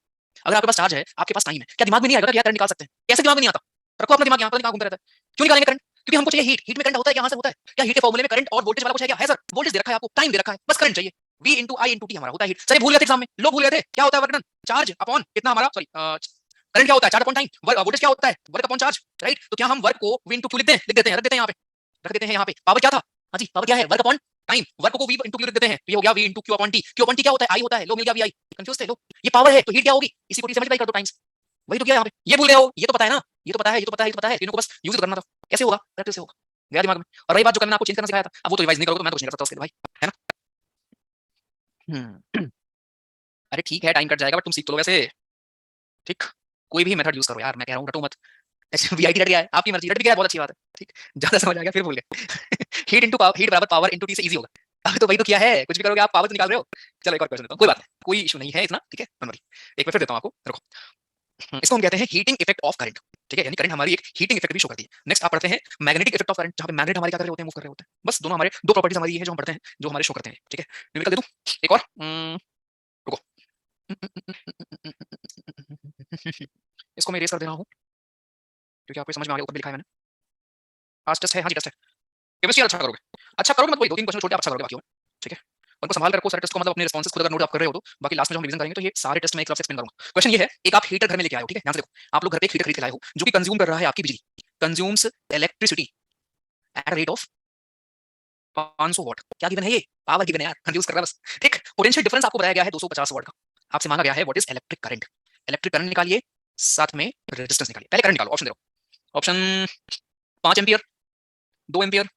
अगर आपके पास चार्ज है, आपके पास टाइम है, क्या दिमाग में नहीं आएगा क्या करंट निकाल सकते हैं, कैसे दिमाग में नहीं आता, रखो अपना दिमाग यहाँ पर, कहाँ घूमता रहता है, क्यों निकालेंगे करंट, क्योंकि हमको चाहिए हीट, हीट में करंट होता है, यहाँ से होता है क्या, हीट के फॉर्मूले में करंट और वोल्टेज वाला कुछ है क्या, है सर, वोल्टेज दे रखा है आपको, टाइम दे रखा है, बस करंट चाहिए, V into I into T हमारा होता है हीट। सर ये भूल गए थे एग्जाम में, लोग भूल गए थे, क्या होता है वर्क डन, चार्ज अपॉन कितना हमारा, सॉरी करंट क्या होता है, चार्ज अपॉन टाइम, वोल्टेज क्या होता है, वर्क अपॉन चार्ज, राइट। तो क्या हम वर्क को V इंटू क्यू लिख देते हैं, रख देते हैं यहाँ पे, रख देते हैं यहाँ पे, पावर क्या था, हाँ जी पावर क्या है, वर्क अपॉन टाइम, वर्क को V इंटू क्यू लिख देते हैं, तो ये हो गया V into Q upon T, Q upon T क्या होता है, आई होता है, लो मिल गया VI, कंफ्यूज थे लो, ये पावर है तो हीट क्या होगी, इसी को टी से मल्टीप्लाई कर दो टाइम्स, वही तो किया यहाँ पे, ये भूल गए हो, ये तो पता है ना, ये तो पता है, ये तो पता है, ये तो पता है, तीनों को बस यूज करना था, कैसे होगा, प्रैक्टिस से होगा, गया दिमाग में। और रही बात जो कल मैंने आपको चेंज करना सिखाया था, अब वो तो रिवाइज नहीं करोगे तो मैं तो कुछ नहीं कर सकता उसके लिए भाई, है ना। अरे ठीक है टाइम कट जाएगा बट तुम सीख तो लो वैसे, ठीक, कोई भी मेथड यूज करो यार, मैं कह रहा हूँ रटो मत, ऐसे VIT रट गया है, आपकी मर्जी, रट भी गया है बहुत अच्छी बात है, ठीक, ज्यादा समझ आ गया फिर भूल गए हीट इंटू पावर, हीट बराबर पावर इंटू टी से इजी होगा, अब तो वही तो किया है, कुछ भी करोगे आप पावर तो निकाल रहे हो। चलो एक और क्वेश्चन देता हूँ, कोई बात नहीं, कोई इशू नहीं है इतना, ठीक है डोंट वरी, एक बार फिर देता हूँ आपको, देखो इसको हम कहते हैं हीटिंग इफेक्ट ऑफ करंट, ठीक है, यानी करंट हमारी एक हीटिंग इफेक्ट भी शो करती है। नेक्स्ट आप पढ़ते हैं मैग्नेटिक इफेक्ट ऑफ करंट, जहां पे मैग्नेट हमारे क्या कर रहे होते हैं, मूव कर रहे होते हैं, बस दोनों हमारे दो प्रॉपर्टीज हमारी ये है जो हम पढ़ते हैं, जो हमारे शो करते हैं, ठीक है। न्यूमेरिकल दे दूं एक और, रुको इसको मैं इरेज कर दे रहा हूँ क्योंकि आपको समझ में आ गया, ऊपर भी लिखा है मैंने, आज टेस्ट है, हाँ जी टेस्ट है, केमिस्ट्री अच्छा करोगे, अच्छा करोगे मत, वही दो तीन क्वेश्चन छोड़ के आप अच्छा करोगे बाकी, ठीक है, उनको संभाल कर रखो सारे टेस्ट को, मतलब अपने रिस्पॉन्सेस खुद अगर नोट आप कर रहे हो तो, बाकी लास्ट में जब हम रिवीजन करेंगे तो ये सारे टेस्ट मैं एक तरफ से एक्सप्लेन करूंगा। क्वेश्चन ये है, एक आप हीटर घर में लेके आए हो, ठीक है, ध्यान से देखो, आप लोग घर पे एक हीटर खरीद के लाए हो जो कि कंज्यूम कर रहा है आपकी बिजली, consumes electricity at rate of 500 वाट, क्या गिवन है ये, पावर गिवन है यार, कंज्यूम कर रहा है बस, ठीक। पोटेंशियल डिफरेंस आपको बताया गया है 250 वाट का, आपसे मांगा गया है what is electric current, electric current निकालिए, साथ में रेजिस्टेंस निकालिए, पहले करंट निकालो, ऑप्शन दे रहा हूं, option 5 ampere, 2 ampere,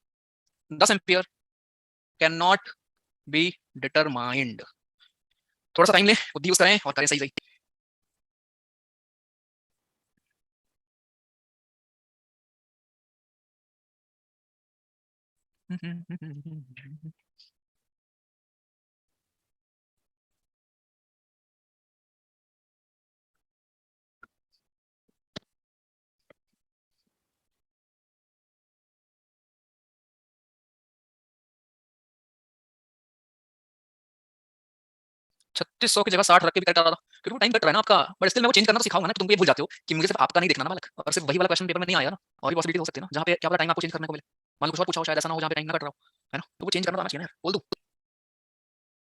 10 ampere, can not be determined, थोड़ा सा टाइम लें, बुद्धि यूज करें और करें सही सही। छत्तीस सौ की जगह 60 रख के भी करेक्ट आ रहा था, क्योंकि वो टाइम कट रहा है ना आपका, बट स्टिल मैं वो चेंज करना तो सिखाऊंगा ना, कि तुम ये भूल जाते हो कि मुझे सिर्फ आपका नहीं देखना ना मालक, और सिर्फ वही वाला क्वेश्चन पेपर में नहीं आया ना, और भी पॉसिबिलिटी हो सकती है ना, जहाँ पे क्या पता टाइम आपको चेंज करने को मिले, मान लो कुछ और पूछा हो शायद, ऐसा ना हो जहाँ पे टाइम ना कट रहा हो, है ना, तो वो चेंज करना तो आना चाहिए ना यार, बोल दूं,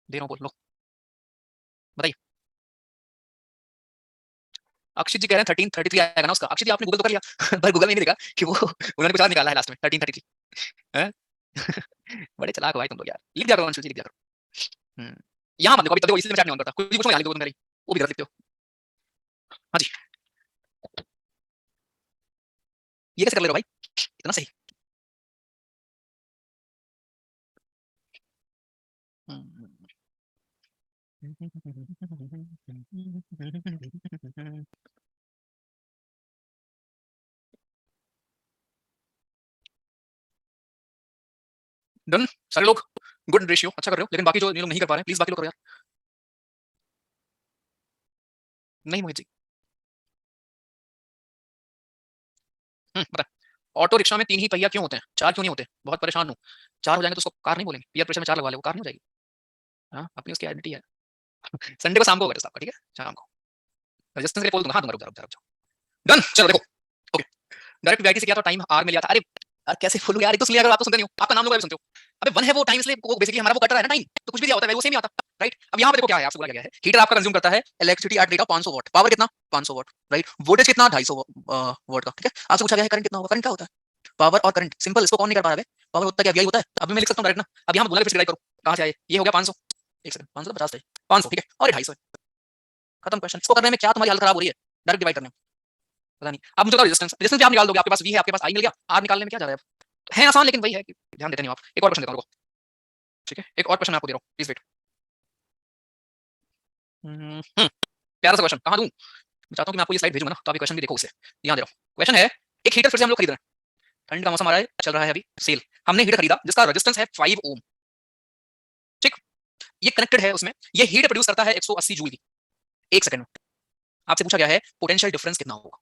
दे रहा हूँ, बोल लो, बताइए। अक्षित जी कह रहे हैं 1333 आएगा ना उसका, अक्षित जी आपने गूगल तो कर लिया पर गूगल में नहीं देखा कि वो उन्होंने कुछ और निकाला है लास्ट में 1333 हैं बड़े चालाक हो भाई तुम लोग यार, लिख दिया करो अंशुल जी, लिख दिया करो। यहाँ मत लिखो अभी, तो देखो इसलिए मैं चैट नहीं ऑन करता, कुछ भी पूछो यहाँ लिख दो तुम मेरी, वो भी गलत लिखते हो। हाँ जी, ये कैसे कर ले रहे हो भाई, इतना सही। हम्म, डन। सारे लोग गुड रेशियो अच्छा कर रहे हो, लेकिन बाकी जो लोग नहीं कर पा रहे हैं प्लीज बाकी लोग करो यार। नहीं मोहित जी। बता। ऑटो रिक्शा में 3 ही पहिया क्यों होते हैं, 4 क्यों नहीं होते? बहुत परेशान हूँ। 4 हो जाएंगे तो उसको कार नहीं बोलेंगे, पीयर प्रेशर में 4 लगवा ले, वो कार नहीं हो जाएगी। हाँ, अपनी उसकी आइडेंटिटी है। संडे को शाम को होगा टेस्ट आपका, ठीक है, शाम को। रजिस्टेंस के लिए बोल दूंगा, हाँ दूंगा, रुक जाओ। डन, चलो देखो। ओके, डायरेक्ट वीआईटी से किया था, टाइम आर में लिया था। अरे यार कैसे बोलूं यार, एक तो सुन लिया अगर आप तो सुनते नहीं हो, आपका नाम लोग सुनते हो। अबे वन है वो टाइम, इसलिए वो बेसिकली हमारा वो कट रहा है ना टाइम, तो कुछ भी दिया होता है वो सेम ही आता। राइट, अब यहाँ पे देखो क्या है, आपसे बोला गया है हीटर आपका कंज्यूम करता है electricity at rate of 500 watt, power कितना 500 वाट, राइट, वोल्टेज कितना 250 वाट का, ठीक है। आपसे पूछा गया है करंट कितना होगा, करंट क्या होता है, पावर और करंट, सिंपल, इसको कौन नहीं कर पा रहा है? पावर होता है क्या, वीआई होता है, अभी मैं लिख सकता हूं डायरेक्ट ना। अब यहाँ बोला फिर करो, कहां से आए, ये हो गया 500, एक सेकंड, 500 तो 50 थे, 500 ठीक है, और 250, खत्म क्वेश्चन। इसको करने में क्या तुम्हारी हालत खराब हो रही है, डायरेक्ट डिवाइड करने में, पता नहीं। अब मुझे रेजिस्टेंस, रेजिस्टेंस भी आप निकाल दोगे, आपके पास वी है, आपके पास आई मिल गया, आर निकालने में क्या जा रहा है आसान, लेकिन वही है कि ध्यान देते नहीं आप। एक और क्वेश्चन देता हूं, ठीक है, एक और क्वेश्चन आपको दे रहा हूं, प्लीज वेट। प्यारा सा क्वेश्चन, कहां दूं, मैं चाहता हूं कि मैं आपको ये स्लाइड भेजूंगा ना, तो आप ये क्वेश्चन भी देखो उसे। ध्यान दे रहा हूं, क्वेश्चन है, एक हीटर फिर से हम लोग खरीद रहे हैं, ठंड का मौसम आ रहा है, चल रहा है अभी सेल, हमने हीटर खरीदा जिसका रेजिस्टेंस है 5 ओम, ठीक, ये कनेक्टेड है उसमें, ये हीट प्रोड्यूस करता है 180 जूल की एक सेकंड में। आपसे पूछा गया है पोटेंशियल डिफरेंस कितना होगा।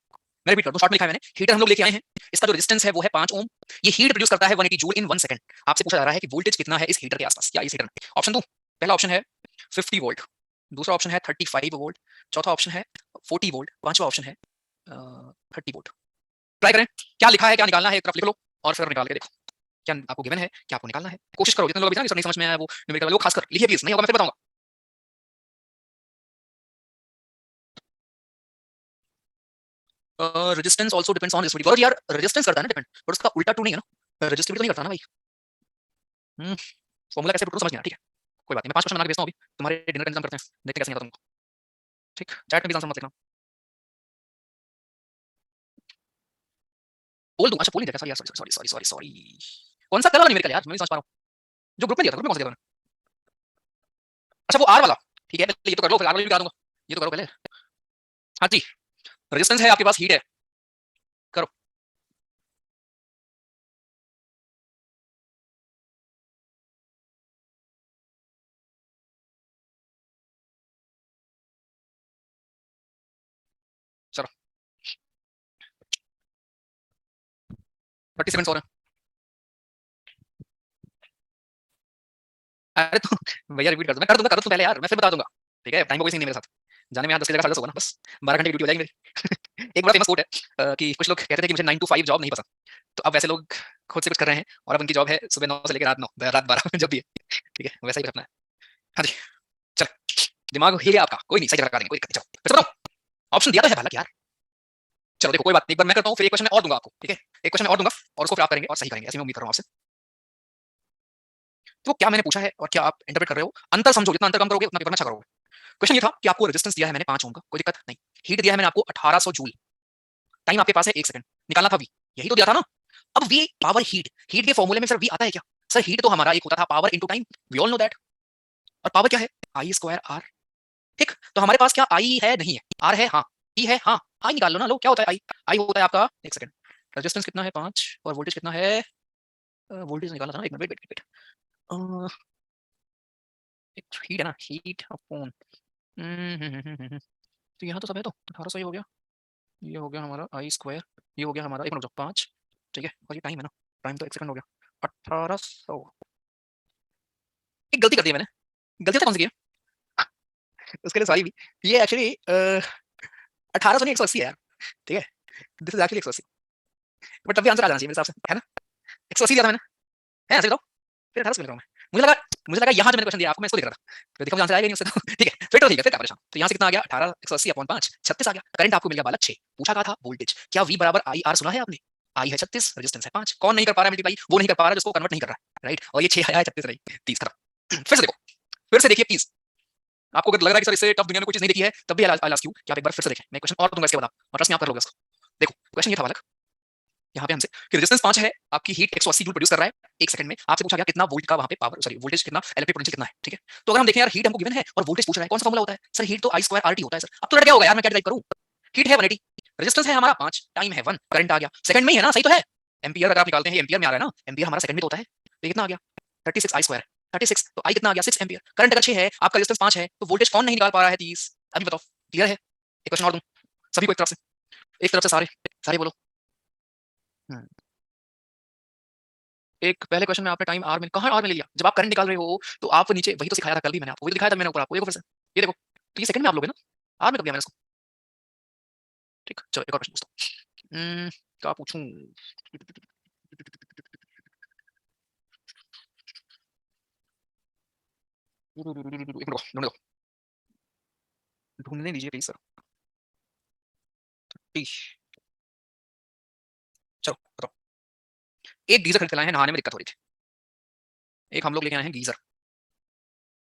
मैं रिपीट कर दूं, शॉर्ट में लिखा है मैंने, हीटर हम लोग लेके आए हैं, इसका जो रेजिस्टेंस है वो है 5 ओम, ये हीट प्रोड्यूस करता है 180 जूल इन 1 सेकंड। आपसे पूछा जा रहा है कि वोल्टेज कितना है इस हीटर के आसपास, या इस हीटर में। ऑप्शन दूं, पहला ऑप्शन है 50 वोल्ट, दूसरा ऑप्शन है 35 वोल्ट, चौथा ऑप्शन है 40 वोल्ट, पांचवा ऑप्शन है 30 वोल्ट। ट्राई करें, क्या लिखा है क्या निकालना है, एक तरफ लिख लो और फिर निकाल के देखो क्या आपको गिवन है, क्या आपको निकालना है, कोशिश करो। जितने लोग अभी नहीं समझ में आया वो न्यूमेरिकल वाले वो खासकर लिखिए प्लीज, नहीं होगा मैं फिर बताऊंगा। Resistance also depends on resistivity, और यार रेजिस्टेंस करता है ना डिपेंड, पर उसका उल्टा टू नहीं है ना, रेजिस्टिविटी तो नहीं करता ना भाई। फॉर्मूला कैसे पुट समझ नहीं आ, ठीक है, कोई बात नहीं, मैं 5 क्वेश्चन बना के भेजता हूं अभी, तुम्हारे डिनर का इंतजाम करते हैं, देखते कैसे नहीं आता तुमको, ठीक, चैट में भी आंसर मत लिखना, बोल दूंगा, अच्छा बोल नहीं देखा, सॉरी यार, sorry sorry sorry sorry sorry, कौन सा कलर न्यूमेरिकल यार, मैं नहीं समझ पा रहा हूं, जो ग्रुप में दिया था, ग्रुप में कौन सा दिया था? अच्छा वो आर वाला, ठीक है, पहले ये तो कर लो, फिर आर वाला भी करा दूंगा, ये तो करो पहले। हाँ जी, रेजिस्टेंस है आपके पास, हीट है, करो। चलो 30 सेकंड्स और हैं। अरे तो भैया रिपीट कर दो, मैं कर दूंगा, करो तुम पहले यार, मैं फिर बता दूंगा, ठीक है, टाइम का कोई सीन नहीं मेरे साथ, जाने में यहाँ 10 की जगह 10:30 होगा ना, बस 12 घंटे की ड्यूटी हो जाएगी मेरी। एक बड़ा फेमस कोट है कि कुछ लोग कहते थे कि मुझे 9 to 5 जॉब नहीं पसंद, तो अब वैसे लोग खुद से कुछ कर रहे हैं और अब उनकी जॉब है सुबह 9 से लेकर रात 9, रात 12 जब भी है, ठीक है, वैसा ही रखना है। हाँ जी, चल, दिमाग हिल गया आपका, कोई नहीं, सही जगह लगा देंगे, कोई दिक्कत नहीं, चलो फिर बताओ, ऑप्शन दिया तो है बालक यार। चलो देखो कोई बात नहीं, एक बार मैं करता हूँ, फिर एक क्वेश्चन मैं और दूंगा आपको, ठीक है, एक क्वेश्चन मैं और दूंगा और उसको फिर आप करेंगे और सही करेंगे, ऐसी मैं उम्मीद कर रहा हूँ आपसे। तो क्या मैंने पूछा है और क्या आप इंटरप्रेट कर रहे हो, अंतर समझो, जितना अंतर कम करोगे उतना पेपर में अच्छा करोगे। क्वेश्चन ये था कि आपको रेजिस्टेंस दिया है मैंने 5 ओम का, कोई दिक्कत नहीं, हीट दिया है मैंने आपको 1800 जूल, टाइम आपके पास है 1 सेकंड, निकालना था वी, यही तो दिया था ना। अब वी पावर हीट, हीट के फॉर्मूले में सर वी आता है क्या? सर हीट तो हमारा एक होता था power into time, we all know that, और पावर क्या है, आई स्क्वायर आर, ठीक, तो हमारे पास क्या आई है, नहीं है, आर है, हाँ, ई है, हाँ, आई निकाल लो ना, लो क्या होता है आई, आई होता है आपका, एक सेकंड, रेजिस्टेंस कितना है 5 और वोल्टेज कितना है, वोल्टेज निकालना था ना, एक minute wait wait wait, heat है ना, हीट अपॉन, तो यहाँ तो सब है, तो 1800 ये हो गया, ये हो गया हमारा आई स्क्वायर, ये हो गया हमारा, एक मिनट 5, ठीक है, और ये टाइम है ना, टाइम तो 1 सेकंड हो गया, 1800, एक गलती कर दी है मैंने, गलती तो कौन सी की है उसके लिए सॉरी भी, ये एक्चुअली 1800 नहीं 180 है यार, ठीक है, दिस इज एक्चुअली 180, बट तब भी आंसर आ जाना चाहिए मेरे हिसाब से, है ना, 180 दिया था मैंने, है ऐसे बताओ, फिर 1800 लिख रहा हूँ मैं, मुझे लगा यहाँ जो मैंने क्वेश्चन दिया आपको मैं इसको लिख रहा था, तो देखो आंसर आएगा नहीं उससे, तो ठीक है, फिर तो ठीक है, फिर क्या परेशान, तो यहाँ से कितना आ गया 18 180 अपॉन 5 36 आ गया, करंट आपको मिल गया बालक 6, पूछा कहा था वोल्टेज, क्या V बराबर आई आर सुना है आपने, आई है 36, रेजिस्टेंस है 5, कौन नहीं कर पा रहा है मल्टीप्लाई, वो नहीं कर पा रहा जिसको कन्वर्ट नहीं कर रहा है, राइट, और ये 6 आया है 36 नहीं 30 खत्म। फिर से देखो, फिर से देखिए प्लीज, आपको अगर लग रहा है कि सर इससे टफ दुनिया में कोई चीज नहीं देखी है, तब भी आई आस्क यू कि आप एक बार फिर से देखें, मैं क्वेश्चन और दूंगा इसके बाद आप, और ट्रस्ट में आप कर लोगे उसको। देखो क्वेश्चन ये था बालक, यहाँ पे हमसे कि रेजिस्टेंस 5 है, आपकी हीट 180 जूल प्रोड्यूस कर रहा है 1 सेकंड में। आपसे पूछा गया कितना वोल्ट का वहां पे पावर, सॉरी वोल्टेज कितना, इलेक्ट्रिक पोटेंशियल कितना है, ठीक है। तो अगर हम देखें यार हीट हमको गिवन है और वोल्टेज पूछ रहा है, कौन सा फॉर्मूला होता है सर? हीट तो I स्क्वायर RT होता है सर। अब तो लड़ गया होगा यार, मैं क्या टाइप करूं? हीट है 180, रेजिस्टेंस है हमारा 5, टाइम है 1, करंट आ गया सेकंड में ही है ना, सही तो है। एम्पियर अगर आप निकालते हैं एम्पियर में आ रहा है ना, एम्पियर हमारा सेकंड में तो होता है, तो कितना आ गया 36 I स्क्वायर, 36 तो I कितना आ गया 6 एम्पियर। करंट अगर 6 है, आपका रेजिस्टेंस 5 है, तो वोल्टेज कौन नहीं निकाल पा रहा है 30? अभी बताओ, क्लियर है? एक क्वेश्चन और दूं सभी को, एक तरफ से सारे सारे बोलो। एक पहले क्वेश्चन में आपने टाइम आर में, कहाँ आर में ले लिया? जब आप करंट निकाल रहे हो तो आप नीचे, वही तो सिखाया था कल भी मैंने आपको, वही तो दिखाया था मैंने ऊपर आपको, देखो फिर से, ये देखो, तो ये सेकंड में आप लोगे ना, आर में कर दिया मैंने इसको, ठीक। चलो एक और क्वेश्चन पूछता हूँ, क्या पूछूं? एक मिनट ढूंढने दो, ढूंढने दीजिए प्लीज सर। चलो बताओ, एक गीजर खरीद के लाए हैं, नहाने में दिक्कत हो रही थी, एक हम लोग लेके आए हैं गीजर,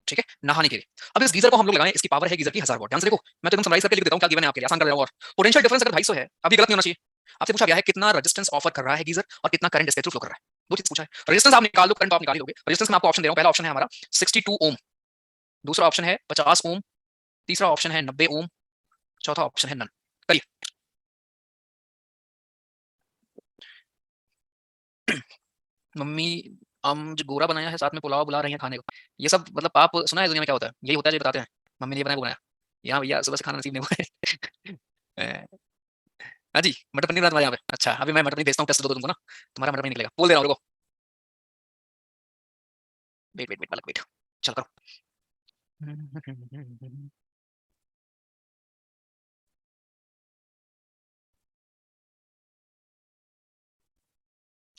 ठीक है, नहाने के लिए। अब इस गीजर को हम लोग लगाएं, इसकी पावर है गीजर की 1000 वाट। ध्यान से देखो, मैं तो एकदम समराइज करके लिख देता हूं क्या गिवन है आपके लिए, आसान कर रहा हूं। और पोटेंशियल डिफरेंस अगर 250 है, अभी गलत नहीं होना चाहिए। आपसे पूछा गया है कितना रेजिस्टेंस ऑफर कर रहा है गीजर और कितना करंट इसके थ्रू फ्लो कर रहा है, दो चीज पूछा है। रेजिस्टेंस आप निकाल दो, करंट आप निकाल ही लोगे। रेजिस्टेंस में आपको ऑप्शन दे रहा हूं, पहला ऑप्शन है हमारा 62 ओम, दूसरा ऑप्शन है 50 ओम, तीसरा ऑप्शन है 90 ओम, चौथा ऑप्शन है नन। करिए। मम्मी जो गोरा बनाया है, साथ में पुलाव बुला रही है खाने को, ये सब मतलब आप सुना है दुनिया में क्या होता है? यही होता है जो बताते हैं, मम्मी ने ये बनाया वो बनाया, यहाँ भैया सुबह से खाना नसीब नहीं हुआ है। हाँ जी, मटर पनीर बना तुम्हारे यहाँ पे? अच्छा, अभी मैं मटर पनीर भेजता हूँ, टेस्ट दो तुमको ना, तुम्हारा मटर पनीर निकलेगा, बोल दे रहा हूँ, रुको, वेट वेट वेट बालक वेट, चल करो।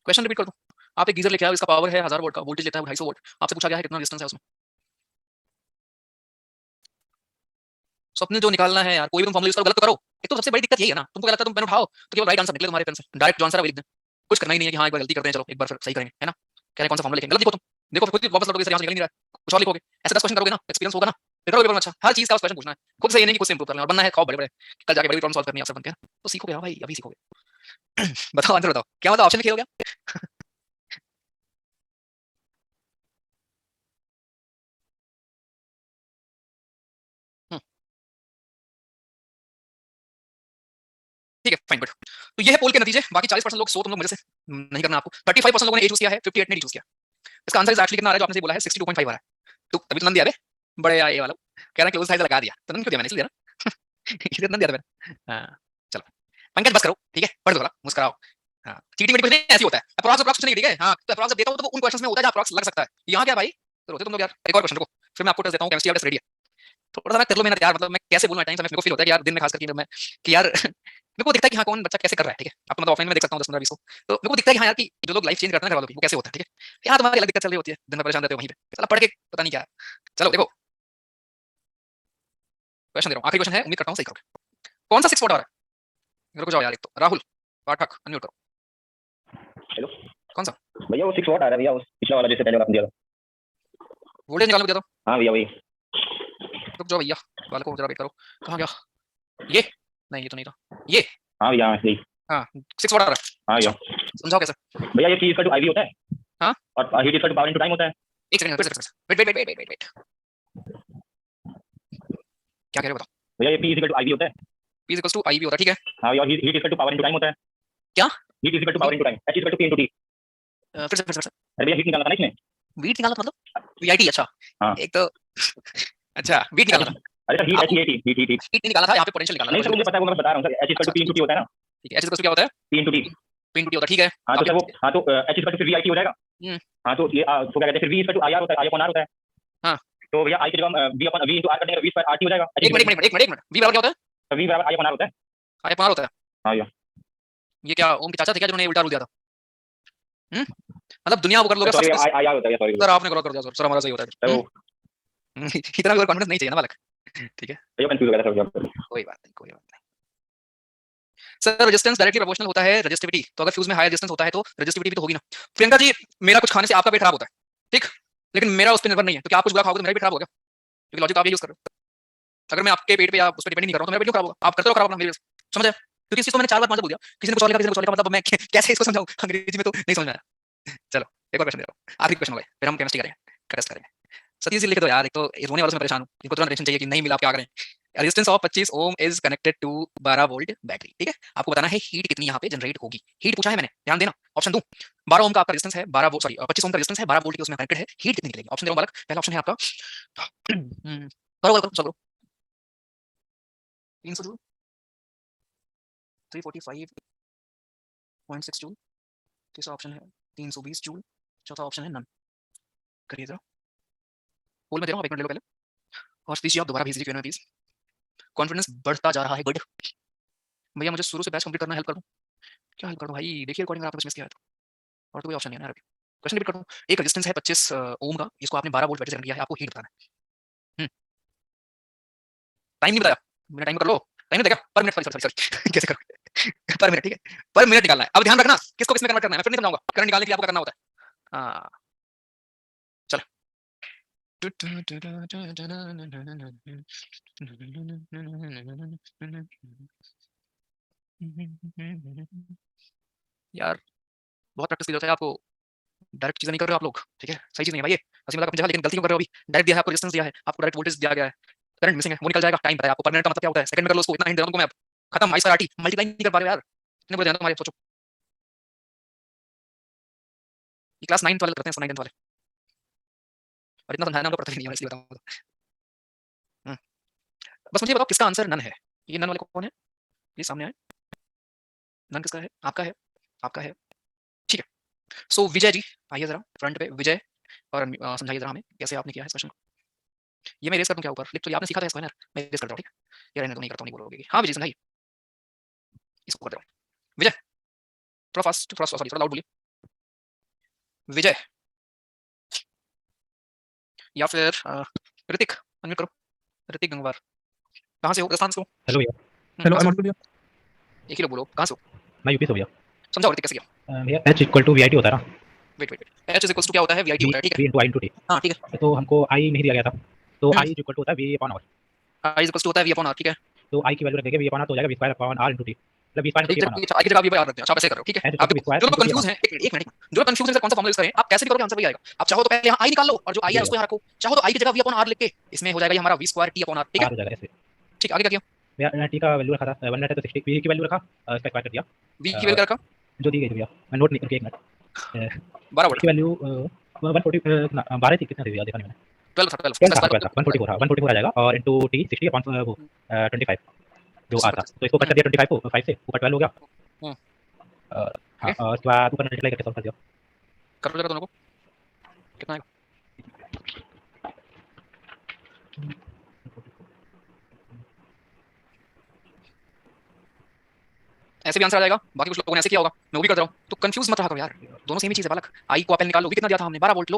क्वेश्चन रिपीट कर दूं, आप एक गीजर लेके आओ, इसका पावर है 1000 वोल्ट का, वोल्टेज लेता है 250 वोल्ट। आपसे पूछा गया है कितना रेजिस्टेंस है उसमें। स्वप्न जो निकालना है यार, कोई भी तुम फॉर्मूला यूज करो, गलत तो करो। एक तो सबसे बड़ी दिक्कत यही है ना, तुमको क्या लगता है तुम पेन उठाओ तो केवल राइट आंसर निकले तुम्हारे पेन से, डायरेक्ट जो आंसर है वही लिख दें, कुछ करना ही नहीं है कि हाँ एक बार गलती करते हैं, चलो एक बार फिर सही करेंगे, है ना। कह रहे कौन सा फॉर्मूला लिखेंगे, गलत लिखो तुम, देखो फिर खुद ही वापस लौटोगे, सर यहाँ से निकल नहीं रहा है, कुछ और लिखोगे। ऐसे 10 क्वेश्चन करोगे ना, एक्सपीरियंस होगा ना, फिर करोगे पेपर में अच्छा। हर चीज का क्वेश्चन पूछना है खुद से, ये नहीं कि खुद से इंप्रूव करना, और बनना है खौफ बड़े बड़े, कल जाके बड़ी प्रॉब्लम सॉल्व करनी है, अफसर बनते हैं, तो सीखोगे। हाँ भाई, अभी सीखोगे। बताओ आंसर बताओ, क्या मतलब ऑप्शन लिखे हो क्या? ठीक है फाइन गुड। तो ये है पोल के नतीजे, बाकी 40% लोग सो तुम लोग मेरे से नहीं करना आपको। 35% लोगों ने ए चूज किया है, 58 ने डी चूज किया। इसका आंसर इज एक्चुअली कितना आ रहा है जो आपने सही बोला है, 62.5 आ रहा है। तो तभी तो नन दिया बे, बड़े ये वाला कह रहा है क्लोज साइज लगा दिया, तो नन क्यों दिया मैंने, इसलिए ना इसलिए नन दिया था मैंने। हाँ चलो पंकज बस करो, ठीक है, पढ़ दो थोड़ा, मुस्कुराओ। हाँ चीटिंग में कुछ नहीं, ऐसे होता है। अप्रॉक्स अप्रॉक्स कुछ नहीं, ठीक है। हाँ तो अप्रॉक्स देता हूं तो वो उन क्वेश्चंस में होता है जहां अप्रॉक्स लग सकता है। यहाँ क्या भाई, तो रोते तुम लोग यार। एक और क्वेश्चन रुको, फिर मैं आपको टेस्ट देता हूं, केमिस्ट्री का टेस्ट रेडी है। थोड़ा सा मैं कर लो मेहनत यार, मतलब मैं कैसे बोलूं, टाइम समय मेरे को फील होता है कि यार दिन में खास करके जब मैं कि यार मेरे को दिखता है कि हाँ कौन बच्चा कैसे कर रहा है, ठीक है। अब तो मतलब ऑफलाइन में देख सकता हूँ 10-15-20 को, तो मेरे को दिखता है कि हाँ यार कि जो लोग लाइफ चेंज करते हैं घर वालों की, वो कैसे होता है, ठीक है। यहाँ तुम्हारी अलग दिक्कत चल रही होती है, दिन में परेशान रहते हो वहीं पे, चला पढ़ के पता नहीं क्या है। चलो देखो क्वेश्चन दे रहा हूँ, आखिरी क्वेश्चन है, उम्मीद करता हूँ सही करोगे। कौन सा 6 वॉट आ रहा है, रुको जाओ यार, एक तो राहुल पाठक अनम्यूट करो। हेलो कौन सा भैया? वो 6 वॉट आ रहा है भैया, उस पिछला वाला जैसे पहले वाला आपने दिया था। वोल्टेज निकालने को दिया था? हाँ भैया वही। रुक जाओ भैया, वाले को जरा वेट करो, कहाँ गया ये? नहीं ये तो नहीं था ये। हाँ भैया यही। हाँ 6 वॉट आ रहा है। हाँ भैया। समझाओ कैसे? भैया ये P = IV होता है। हाँ और हीट = पावर इनटू टाइम होता है। एक second wait wait wait wait wait wait, क्या कह रहे हो बताओ? भैया ये P = IV होता है। P इक्वल्स टू आई भी होता है, ठीक है। हाँ भैया, हीट = पावर इनटू टाइम होता है। क्या? Heat = power into time, H = P × T। फिर से अरे भैया हीट निकालना था ना इसमें। वीट निकालना था मतलब वीआईटी, अच्छा हाँ। एक तो अच्छा वीट निकालना था। अरे सर हीट आपको HEAT हीट हीट हीट नहीं निकालना था, यहाँ पे पोटेंशियल निकालना नहीं था। सर मुझे पता है, वो मैं बता रहा हूँ सर, H = P × T होता है ना। ठीक है, एच इक्वल्स टू क्या होता है? P × T। P into T होता है, ठीक है। हाँ तो सर वो, हाँ तो H = फिर VIT हो जाएगा। हाँ तो ये तो क्या कहते हैं, फिर V = IR होता है, I/R होता है। हाँ तो भैया I की जगह V × R कर देंगे, V² RT हो जाएगा। एक मिनट वी बराबर क्या होता है? V = I/R होता है। आई पार होता है। हाँ भैया। ये क्या ओम के चाचा थे क्या जिन्होंने उल्टा रूल दिया था? मतलब दुनिया वो कर लोगे सॉरी सब। IR होता है, सॉरी सर आपने गलत कर दिया सर, सर हमारा सही होता है। इतना भी कॉन्फिडेंस नहीं चाहिए ना बालक, ठीक है। भैया कंफ्यूज हो गया था सर। कोई बात नहीं, कोई बात नहीं सर। रेजिस्टेंस डायरेक्टली प्रोपोर्शनल होता है रेजिस्टिविटी, तो अगर फ्यूज में हाई रेजिस्टेंस होता है तो रेजिस्टिविटी भी तो होगी ना। प्रियंका जी मेरा कुछ खाने से आपका पेट खराब होता है, ठीक, लेकिन मेरा उस पर निर्भर नहीं है, तो क्या आप कुछ बुरा खाओगे तो मेरा भी खराब होगा? क्योंकि लॉजिक आप ये यूज कर रहे हो। अगर मैं आपके पेट पे या उस पर डिपेंड नहीं कर रहा हूं तो मेरा पेट क्यों खराब होगा? आप करते हो खराब अपना, समझ आया? क्योंकि इस चीज को मैंने 4 बार 5 बार बोल दिया, किसी ने कुछ और लिखा, किसी ने कुछ और लिखा, मतलब मैं कैसे इसको समझाऊं अंग्रेजी में, तो नहीं समझ में आया। चलो एक और क्वेश्चन दे रहा हूं, आखिरी क्वेश्चन हो गया, फिर हम केमिस्ट्री करेंगे, टेस्ट करेंगे। सतीश जी लिख दो यार, एक तो ये रोने वालों से मैं परेशान हूं, इनको तुरंत रेशन चाहिए कि नहीं मिला, आप क्या करें। Resistance of 25 ohm is connected to 12 volt battery, ठीक है। आपको बताना है हीट कितनी यहाँ पे जनरेट होगी, हीट पूछा है मैंने, ध्यान देना। ऑप्शन दूं, 12 ओम का आपका रेजिस्टेंस है, 12 सॉरी 25 ओम का रेजिस्टेंस है, 12 वोल्ट की उसमें कनेक्टेड है, हीट कितनी निकलेगी। ऑप्शन दे रहा हूं बालक, पहला ऑप्शन है आपका करो करो करो 300 जूल, 345.6 जूल, तीसरा ऑप्शन है 320 जूल, चौथा ऑप्शन है नन। करिए जरा, बोल मैं दे रहा हूं, आप 1 मिनट ले लो पहले, और प्लीज आप दोबारा भेज दीजिए प्लीज, कॉन्फिडेंस बढ़ता जा रहा है। गुड भैया, मुझे शुरू से बैच कंप्लीट करना, हेल्प कर दूं, क्या हेल्प कर दूं भाई, देखिए रिकॉर्डिंग आपने कुछ मिस किया है तो, और तो कोई ऑप्शन नहीं है ना। क्वेश्चन रिपीट कर दूं, एक रेजिस्टेंस है 25 ओम का, इसको आपने 12 वोल्ट बैटरी से कनेक्ट किया है, आपको हीट बताना है। टाइम नहीं बताया मैंने, टाइम कर लो, टाइम नहीं देखा, पर मिनट, सॉरी सॉरी सॉरी कैसे करोगे पर मिनट, ठीक है, पर मिनट निकालना है। अब ध्यान रखना किसको किसमें कन्वर्ट करना है, मैं फिर नहीं समझाऊंगा, करंट निकालने के लिए आपको करना होता है। हाँ चलो, यार बहुत प्रैक्टिस की जरूरत है आपको, डायरेक्ट चीजें नहीं कर रहे हो आप लोग, ठीक है, सही चीज नहीं है भाई ये, हंसी मजाक अपनी जगह, लेकिन गलती क्यों कर रहे हो अभी। डायरेक्ट दिया है आपको, रेजिस्टेंस दिया है आपको, डायरेक्ट वोल्टेज दिया गया है, करंट मिसिंग है, वो निकल जाएगा, टाइम पता है आपको, पर मिनट का मतलब क्या होता है, सेकंड में कर लो उसको, इतना हिंट दे रहा हूं तुमको मैं अब, खत्म। आई स्क्वायर आरटी मल्टीप्लाई नहीं कर पा रहे हो यार, इतने बड़े ध्यान तुम्हारे, सोचो। ये क्लास 9 वाले करते हैं, 9 वाले, और इतना समझाना उनको पता ही नहीं है, इसलिए बताऊं तो। बस मुझे बताओ किसका आंसर नन है, ये नन वाले कौन है, ये सामने आए, नन किसका है, आपका है, आपका है, ठीक है। सो विजय जी आइए जरा फ्रंट पे, विजय, और समझाइए जरा हमें कैसे आपने किया है इस क्वेश्चन को। ये मैं रेस कर दूं क्या ऊपर, लिख तो ये आपने सीखा था स्क्वायर, मैं रेस करता हूं, ठीक है, ये रहने दो, नहीं करता हूं, नहीं बोलोगे। हाँ विजय समझाइए, इसको कर दो विजय, थोड़ा फास्ट, थोड़ा सॉरी, थोड़ा लाउड बोलिए विजय, या फिर ऋतिक, अनम्यूट करो, ऋतिक गंगवार, कहाँ से हो, राजस्थान से हो। हेलो भैया। हेलो आई भैया, एक ही लोग बोलो, कहाँ से हो, मैं यूपी से भैया। समझाओ ऋतिक कैसे किया। भैया H इक्वल टू VIT होता है ना, wait wait wait, H is equals to क्या होता है, वीआईटी होता है, ठीक V है, इंटू I इंटू T। हाँ ठीक है, तो हमको I नहीं दिया गया था, तो I इक्वल टू होता है V upon R, I is equals to होता है वी अपॉन आर, ठीक है। तो I की वैल्यू रख देंगे V अपॉन R, तो हो जाएगा V square upon R into T, मतलब V square into T upon R। आई की जगह वी बाय आर रख दिया, अच्छा आप ऐसे कर रहे हो, ठीक है। H आप इक्वल टू V देखो स्क्वायर जो लोग इंटू T कंफ्यूज अपॉन हैं, एक मिनट, जो लोग कंफ्यूज हैं कौन सा फॉर्मूला यूज करें, आप कैसे भी करोगे आंसर वही आएगा। आप चाहो तो पहले यहाँ आई निकाल लो, और जो आई है उसको यहाँ रखो, चाहो तो आई की जगह वी अपॉन आर लिख के, इसमें हो जाएगा ये हमारा वी स्क्वायर टी अपॉन आर, ठीक है, R हो जाएगा ऐसे। ठीक है। आगे क्या किया, भैया T का वैल्यू रखा था 1 मिनट है तो 60, V की वैल्यू रखा, इसका स्क्वायर कर दिया, वी की वैल्यू क्या रखा, जो दी गई थी भैया, मैं नोट नहीं करके 1 मिनट। 12 V वोल्ट, की वैल्यू 140 12 थी, कितना थी भैया देखा नहीं मैंने, 12 था, 12 12 इसका था, स्क्वायर 144 आ जाएगा, और इंटू T 60 अपॉन 25 जो R था, तो इसको कट कर दिया 25 को 5 से, ऊपर 12 हो गया। हाँ, और उसके बाद ऊपर मल्टीप्लाई करके सॉल्व कर दिया। करो जरा दोनों को, कितना आएगा, ऐसे भी आंसर आ जाएगा। बाकी कुछ लोगों ने ऐसे किया होगा, मैं वो भी कर रहा हूँ, तो कंफ्यूज मत रहा करो यार, दोनों सेम ही चीज है बालक। आई को आप निकाल लो, कितना दिया था हमने 12 वोल्ट लो,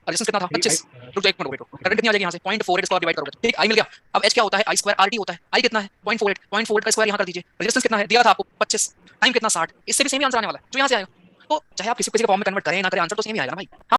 रेजिस्टेंस कितना था 25, रुक जाओ एक मिनट वेट करो, करंट कितनी आ जाएगी यहाँ से 0.48 स्क्वायर डिवाइड करोगे, ठीक, आई मिल गया। अब एच क्या होता है, आई स्क्वायर आरटी होता है, आई कितना है 0.48 का स्क्वायर यहाँ कर दीजिए, रेजिस्टेंस कितना है दिया था आपको 25, टाइम कितना 60, इससे भी सेम ही आंसर आने वाला है जो यहाँ से आएगा। तो चाहे आप किसी किसी का फॉर्म में कन्वर्ट करें ना करें, आंसर तो सेम ही आएगा ना भाई। हाँ